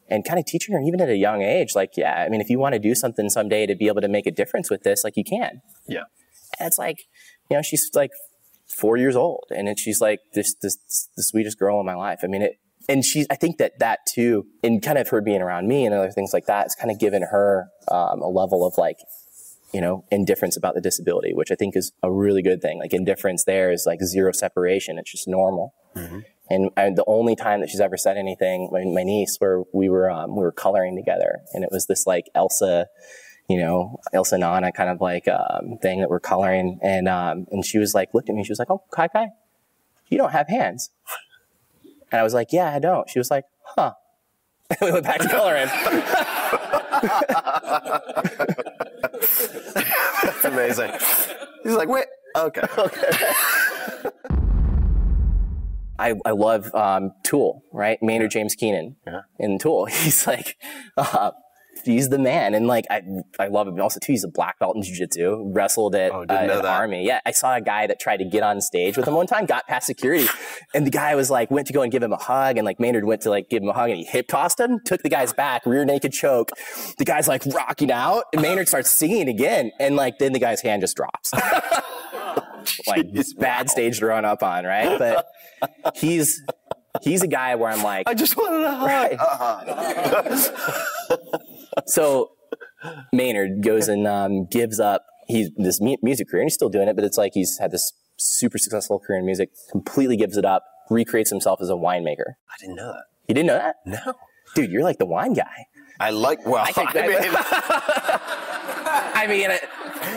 and kind of teaching her even at a young age, like, yeah, I mean, if you want to do something someday to be able to make a difference with this, like you can. Yeah. And it's like, you know, she's like 4 years old and she's like the sweetest girl in my life. I mean, and I think that too, and kind of her being around me and other things like that, it's kind of given her a level of like, you know, indifference about the disability, which I think is a really good thing. Like indifference there is like zero separation. It's just normal. And the only time that she's ever said anything, my niece, where we were coloring together, and it was this like Elsa, you know, Elsa and Anna kind of like thing that we're coloring, and she was like, looked at me, she was like, oh, Kai, you don't have hands. And I was like, yeah, I don't. She was like, huh. And we went back to coloring. That's amazing. He's like, wait, okay. I love Tool, right? Maynard James Keenan in Tool. He's like, he's the man. And like, I love him. Also, too, he's a black belt in jiu-jitsu, wrestled at Army. Yeah, I saw a guy that tried to get on stage with him one time, got past security. And the guy was like, went to go and give him a hug. And like Maynard went to like give him a hug and he hip tossed him, took the guy's back, rear naked choke. The guy's like rocking out. And Maynard starts singing again. And like, then the guy's hand just drops. Like this bad stage to run up on, right? But he's a guy where I'm like, I just wanted a hug. So Maynard goes and gives up this music career, and he's still doing it, but it's like he's had this super successful career in music, completely gives it up, recreates himself as a winemaker. I didn't know that. You didn't know that? No. Dude, you're like the wine guy.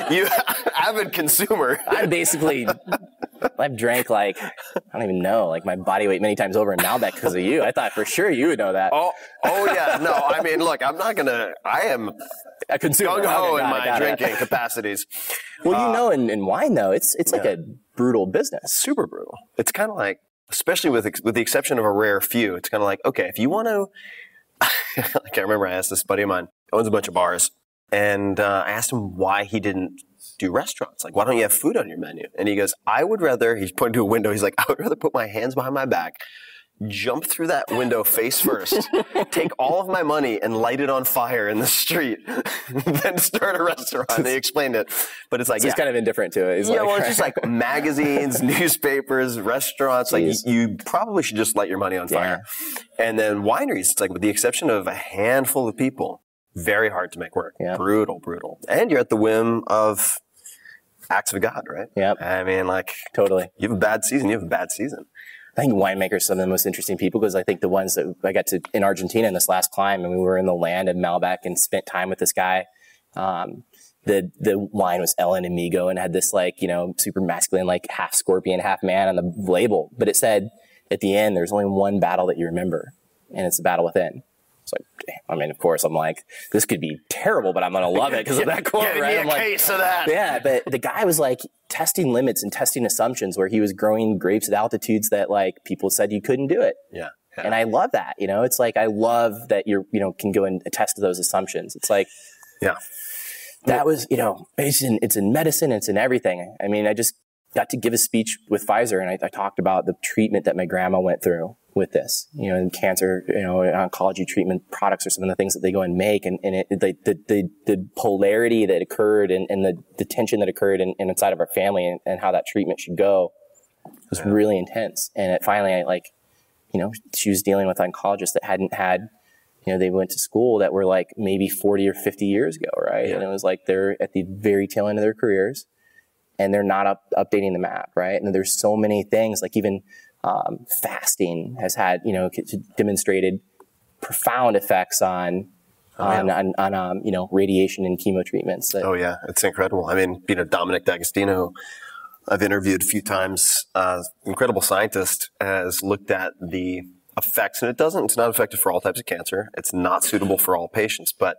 You avid consumer. I've drank like, I don't even know, like my body weight many times over in Malbec because of you. I thought for sure you would know that. Oh yeah. No, I mean, look, I am a consumer. Gung-ho in my drinking capacities. Well, you know, in wine though, it's like a brutal business. Super brutal. It's kind of like, especially with the exception of a rare few, it's kind of like, okay, if you want to, like I remember I asked this buddy of mine, owns a bunch of bars, and I asked him why he didn't do restaurants. Like, why don't you have food on your menu? And he goes, he's pointing to a window, he's like, I would rather put my hands behind my back, jump through that window face first, take all of my money and light it on fire in the street, then start a restaurant. And they explained it. But it's like, so he's kind of indifferent to it. It's just like magazines, newspapers, restaurants. Like you probably should just light your money on fire. And then wineries, it's like with the exception of a handful of people, very hard to make work. Yeah. Brutal. And you're at the whim of acts of God, right? Yeah. I mean, like, totally. You have a bad season, I think winemakers are some of the most interesting people because I think the ones that I got to in Argentina in this last climb, and we were in the land of Malbec and spent time with this guy. The wine was El Enemigo and had this like, you know, super masculine, like half scorpion, half man on the label, but it said, at the end, there's only one battle that you remember, and it's the battle within. It's like, I mean, of course, I'm like, this could be terrible, but I'm going to love it because of that quote, right? I'm like, case of that. Yeah, but the guy was like testing limits and testing assumptions where he was growing grapes at altitudes that like people said you couldn't do it. Yeah. And I love that, you know, it's like, I love that you're, you know, can go and attest to those assumptions. It's like, yeah, that was, you know, it's in medicine, it's in everything. I mean, I just got to give a speech with Pfizer, and I talked about the treatment that my grandma went through with this, you know, and cancer, you know, oncology treatment products are some of the things that they go and make. And the polarity that occurred and the tension that occurred inside of our family and how that treatment should go was really intense. And it finally, I like, you know, she was dealing with oncologists that hadn't had, you know, they went to school that were like maybe 40 or 50 years ago, right? Yeah. And it was like they're at the very tail end of their careers and they're not updating the map, right? And there's so many things, like even fasting has had, you know, demonstrated profound effects on you know, radiation and chemo treatments. Oh yeah, it's incredible. I mean, you know, Dominic D'Agostino, I've interviewed a few times, incredible scientist, has looked at the effects, and it's not effective for all types of cancer. It's not suitable for all patients, but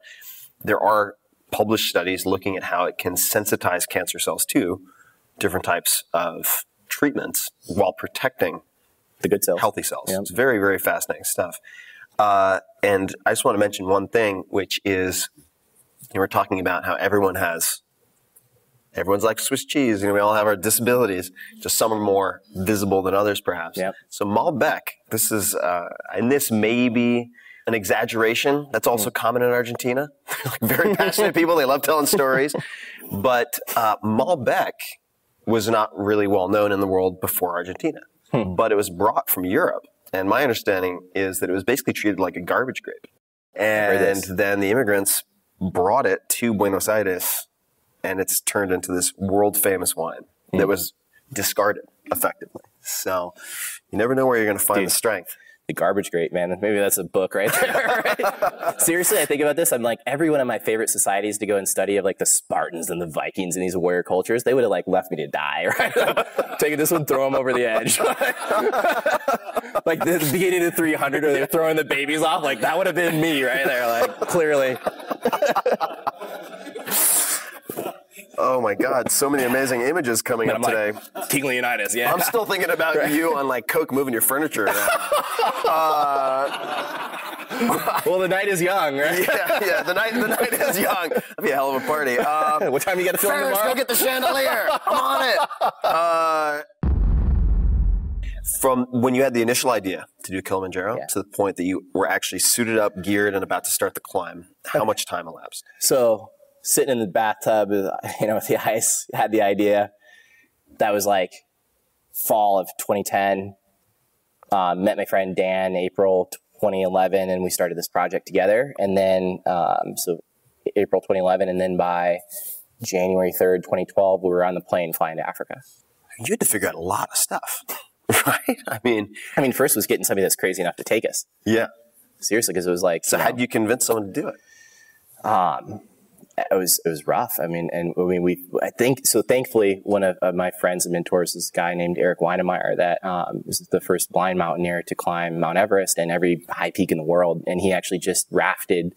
there are published studies looking at how it can sensitize cancer cells to different types of treatments while protecting the good cells, healthy cells. Yep. It's very, very fascinating stuff. And I just want to mention one thing, which is, you know, we're talking about how everyone's like Swiss cheese. You know, we all have our disabilities. Just some are more visible than others, perhaps. Yep. So Malbec, this is, and this may be an exaggeration. That's also common in Argentina. Like very passionate people. They love telling stories. But Malbec was not really well known in the world before Argentina. But it was brought from Europe. And my understanding is that it was basically treated like a garbage grape. And then the immigrants brought it to Buenos Aires, and it's turned into this world-famous wine that was discarded effectively. So you never know where you're going to find the strength. The garbage grape, man. Maybe that's a book right there. Right? Seriously, I think about this. I'm like, every one of my favorite societies to go and study of like the Spartans and the Vikings and these warrior cultures, they would have like left me to die, right? Like, taking this one, throw them over the edge. Like the beginning of 300 where they're throwing the babies off, like that would have been me right there, like clearly. Oh my God, so many amazing images coming up today. Like, King Leonidas, yeah. I'm still thinking about you on like coke moving your furniture around. Well, the night is young, right? Yeah, the night is young. That'd be a hell of a party. What time you got to film Ferriss, tomorrow? go get the chandelier. I'm on it. From when you had the initial idea to do Kilimanjaro to the point that you were actually suited up, geared, and about to start the climb, how much time elapsed? So sitting in the bathtub, you know, with the ice, had the idea. That was like fall of 2010. Met my friend Dan April 2011, and we started this project together. And then, so April 2011, and then by January 3rd, 2012, we were on the plane flying to Africa. You had to figure out a lot of stuff, right? I mean, first was getting somebody that's crazy enough to take us. Yeah. Seriously, because it was like. So how did you convince someone to do it? It was rough. I think so. Thankfully, one of my friends and mentors is a guy named Eric Weinemeyer that was the first blind mountaineer to climb Mount Everest and every high peak in the world. And he actually just rafted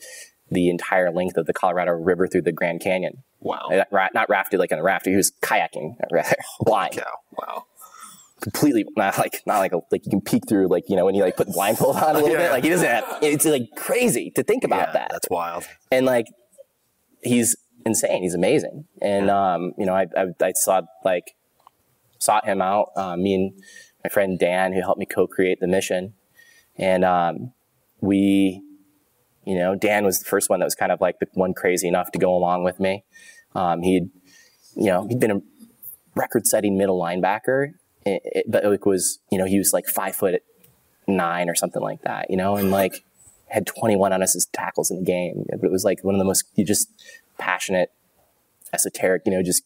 the entire length of the Colorado River through the Grand Canyon. Wow. Not rafted like on a raft. He was kayaking, rather, blind. Cow. Wow. Completely not like you can peek through, like, you know, when you like put the blindfold on a little bit. Like he doesn't have. It's like crazy to think about that. That's wild. And like. He's insane. He's amazing. And, you know, I sought him out, me and my friend Dan, who helped me co-create the mission. And, you know, Dan was the first one that was kind of like the one crazy enough to go along with me. He'd been a record-setting middle linebacker, but it was, you know, he was like 5'9" or something like that, you know, and like, had 21 on us as tackles in the game. But it was like one of the most just passionate, esoteric, you know, just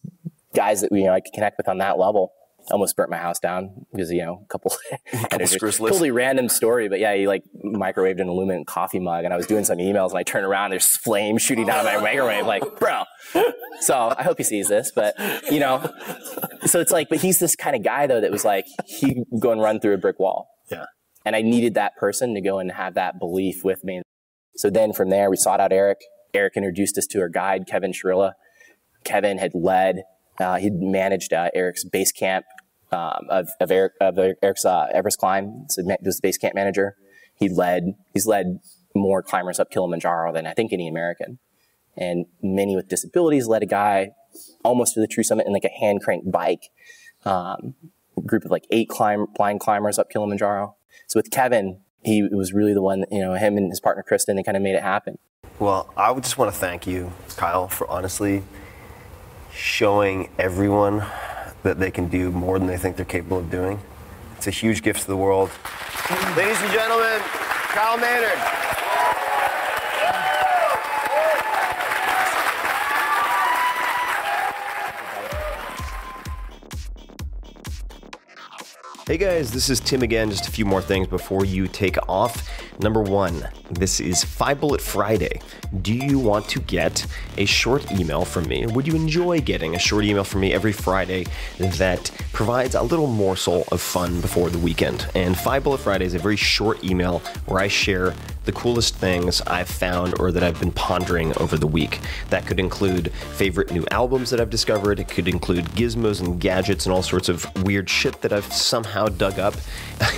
guys that I could connect with on that level. Almost burnt my house down because, you know, a couple totally random story. But yeah, he like microwaved an aluminum coffee mug, and I was doing some emails, and I turned around, there's flames shooting down my microwave, like, bro. So I hope he sees this, but you know, so it's like, but he's this kind of guy though that was like, he'd go and run through a brick wall. Yeah. And I needed that person to go and have that belief with me. So then from there, we sought out Eric. Eric introduced us to our guide, Kevin Shirilla. Kevin had he'd managed Eric's base camp of Eric's Everest climb. So he was the base camp manager. He's led more climbers up Kilimanjaro than I think any American. And many with disabilities, led a guy almost to the true summit in like a hand crank bike. Group of like 8 blind climbers up Kilimanjaro. So with Kevin, he was really the one, him and his partner Kristen, they kind of made it happen. Well, I would just want to thank you, Kyle, for honestly showing everyone that they can do more than they think they're capable of doing. It's a huge gift to the world. Ladies and gentlemen, Kyle Maynard. Hey guys, this is Tim again. Just a few more things before you take off. Number 1, this is 5 Bullet Friday. Do you want to get a short email from me? Would you enjoy getting a short email from me every Friday that provides a little morsel of fun before the weekend? And 5 Bullet Friday is a very short email where I share the coolest things I've found or that I've been pondering over the week. That could include favorite new albums that I've discovered. It could include gizmos and gadgets and all sorts of weird shit that I've somehow dug up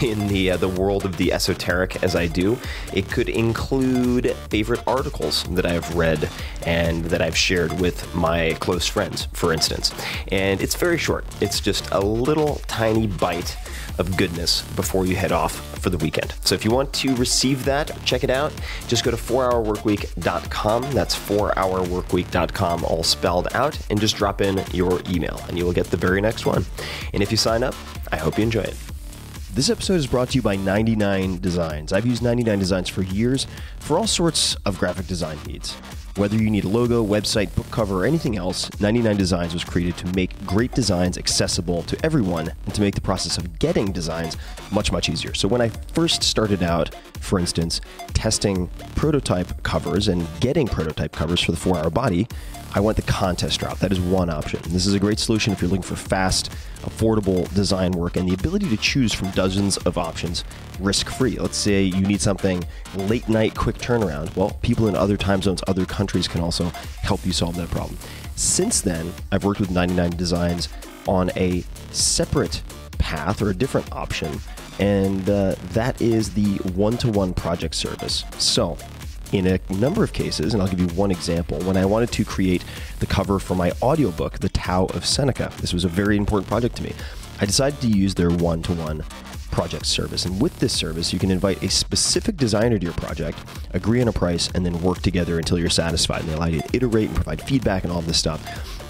in the world of the esoteric as I do. It could include favorite articles that I've read and that I've shared with my close friends, for instance. And it's very short. It's just a little tiny bite of goodness before you head off for the weekend. So if you want to receive that, check it out. Just go to 4hourworkweek.com. That's 4hourworkweek.com, all spelled out, and just drop in your email and you will get the very next one. And if you sign up, I hope you enjoy it. This episode is brought to you by 99 Designs. I've used 99 Designs for years for all sorts of graphic design needs. Whether you need a logo, website, book cover, or anything else, 99 Designs was created to make great designs accessible to everyone and to make the process of getting designs much, much easier. So when I first started out, for instance, testing prototype covers and getting prototype covers for the 4-Hour Body, I went the contest route. That is one option. This is a great solution if you're looking for fast, affordable design work and the ability to choose from dozens of options risk-free. Let's say you need something late night, quick turnaround. Well, people in other time zones, other countries can also help you solve that problem. Since then, I've worked with 99 Designs on a separate path or a different option, and that is the one-to-one project service. So, in a number of cases, and I'll give you one example, when I wanted to create the cover for my audiobook, The Tao of Seneca, this was a very important project to me, I decided to use their one-to-one project service. And with this service, you can invite a specific designer to your project, agree on a price, and then work together until you're satisfied. And they allow you to iterate and provide feedback and all this stuff.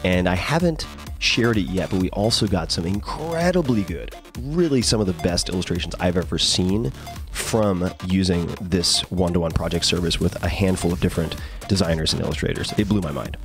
And I haven't shared it yet, but we also got some incredibly good, really some of the best illustrations I've ever seen from using this one-to-one project service with a handful of different designers and illustrators. It blew my mind.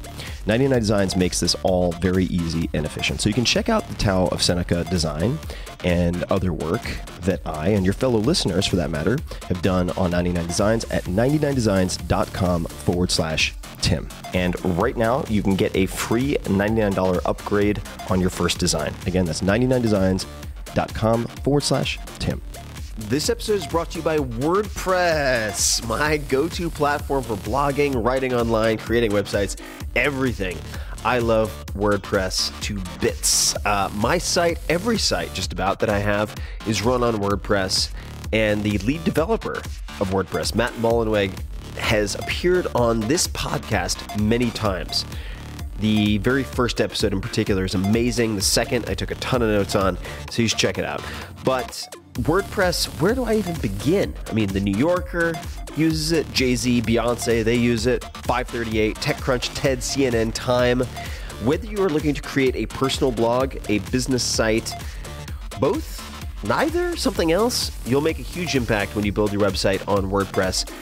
99 Designs makes this all very easy and efficient. So you can check out the Tao of Seneca design and other work that I, and your fellow listeners for that matter, have done on 99 Designs at 99designs.com/Tim. And right now, you can get a free $99 upgrade on your first design. Again, that's 99designs.com/Tim. This episode is brought to you by WordPress, my go-to platform for blogging, writing online, creating websites, everything. I love WordPress to bits. My site, every site just about that I have, is run on WordPress, and the lead developer of WordPress, Matt Mullenweg, has appeared on this podcast many times. The very first episode in particular is amazing. The second, I took a ton of notes on, so you should check it out. But WordPress, where do I even begin? I mean, The New Yorker uses it, Jay-Z, Beyonce, they use it, 538, TechCrunch, TED, CNN, Time. Whether you are looking to create a personal blog, a business site, both, neither, something else, you'll make a huge impact when you build your website on WordPress.com.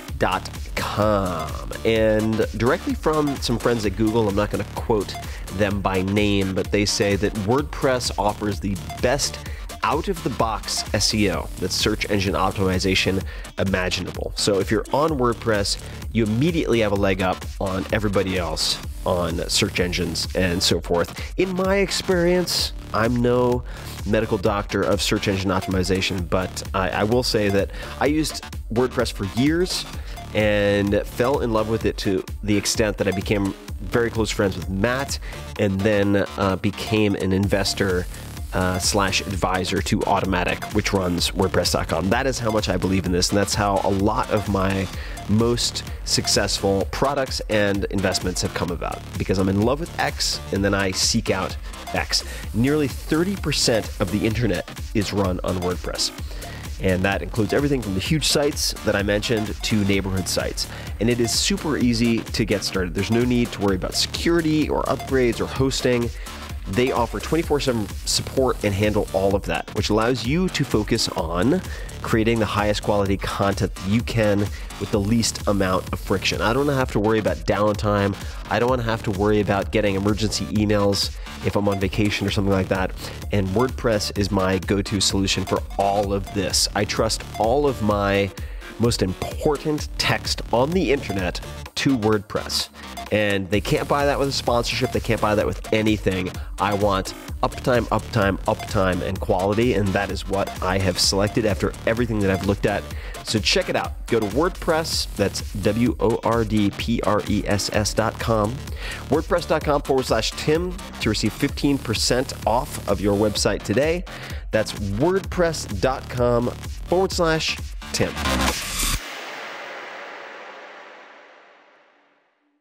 And directly from some friends at Google, I'm not going to quote them by name, but they say that WordPress offers the best out-of-the-box SEO, that's search engine optimization, imaginable. So if you're on WordPress, you immediately have a leg up on everybody else on search engines and so forth. In my experience, I'm no medical doctor of search engine optimization, but I will say that I used WordPress for years and fell in love with it to the extent that I became very close friends with Matt, and then became an investor slash advisor to Automatic, which runs WordPress.com. That is how much I believe in this, and that's how a lot of my most successful products and investments have come about, because I'm in love with X and then I seek out X. Nearly 30% of the internet is run on WordPress. And that includes everything from the huge sites that I mentioned to neighborhood sites. And it is super easy to get started. There's no need to worry about security or upgrades or hosting. They offer 24/7 support and handle all of that, which allows you to focus on creating the highest quality content that you can with the least amount of friction. I don't have to worry about downtime. I don't want to have to worry about getting emergency emails if I'm on vacation or something like that. And WordPress is my go-to solution for all of this. I trust all of my most important text on the internet to WordPress. And they can't buy that with a sponsorship. They can't buy that with anything. I want uptime, uptime, uptime, and quality. And that is what I have selected after everything that I've looked at. So check it out. Go to WordPress. That's WordPress.com. WordPress.com/Tim to receive 15% off of your website today. That's WordPress.com/Tim.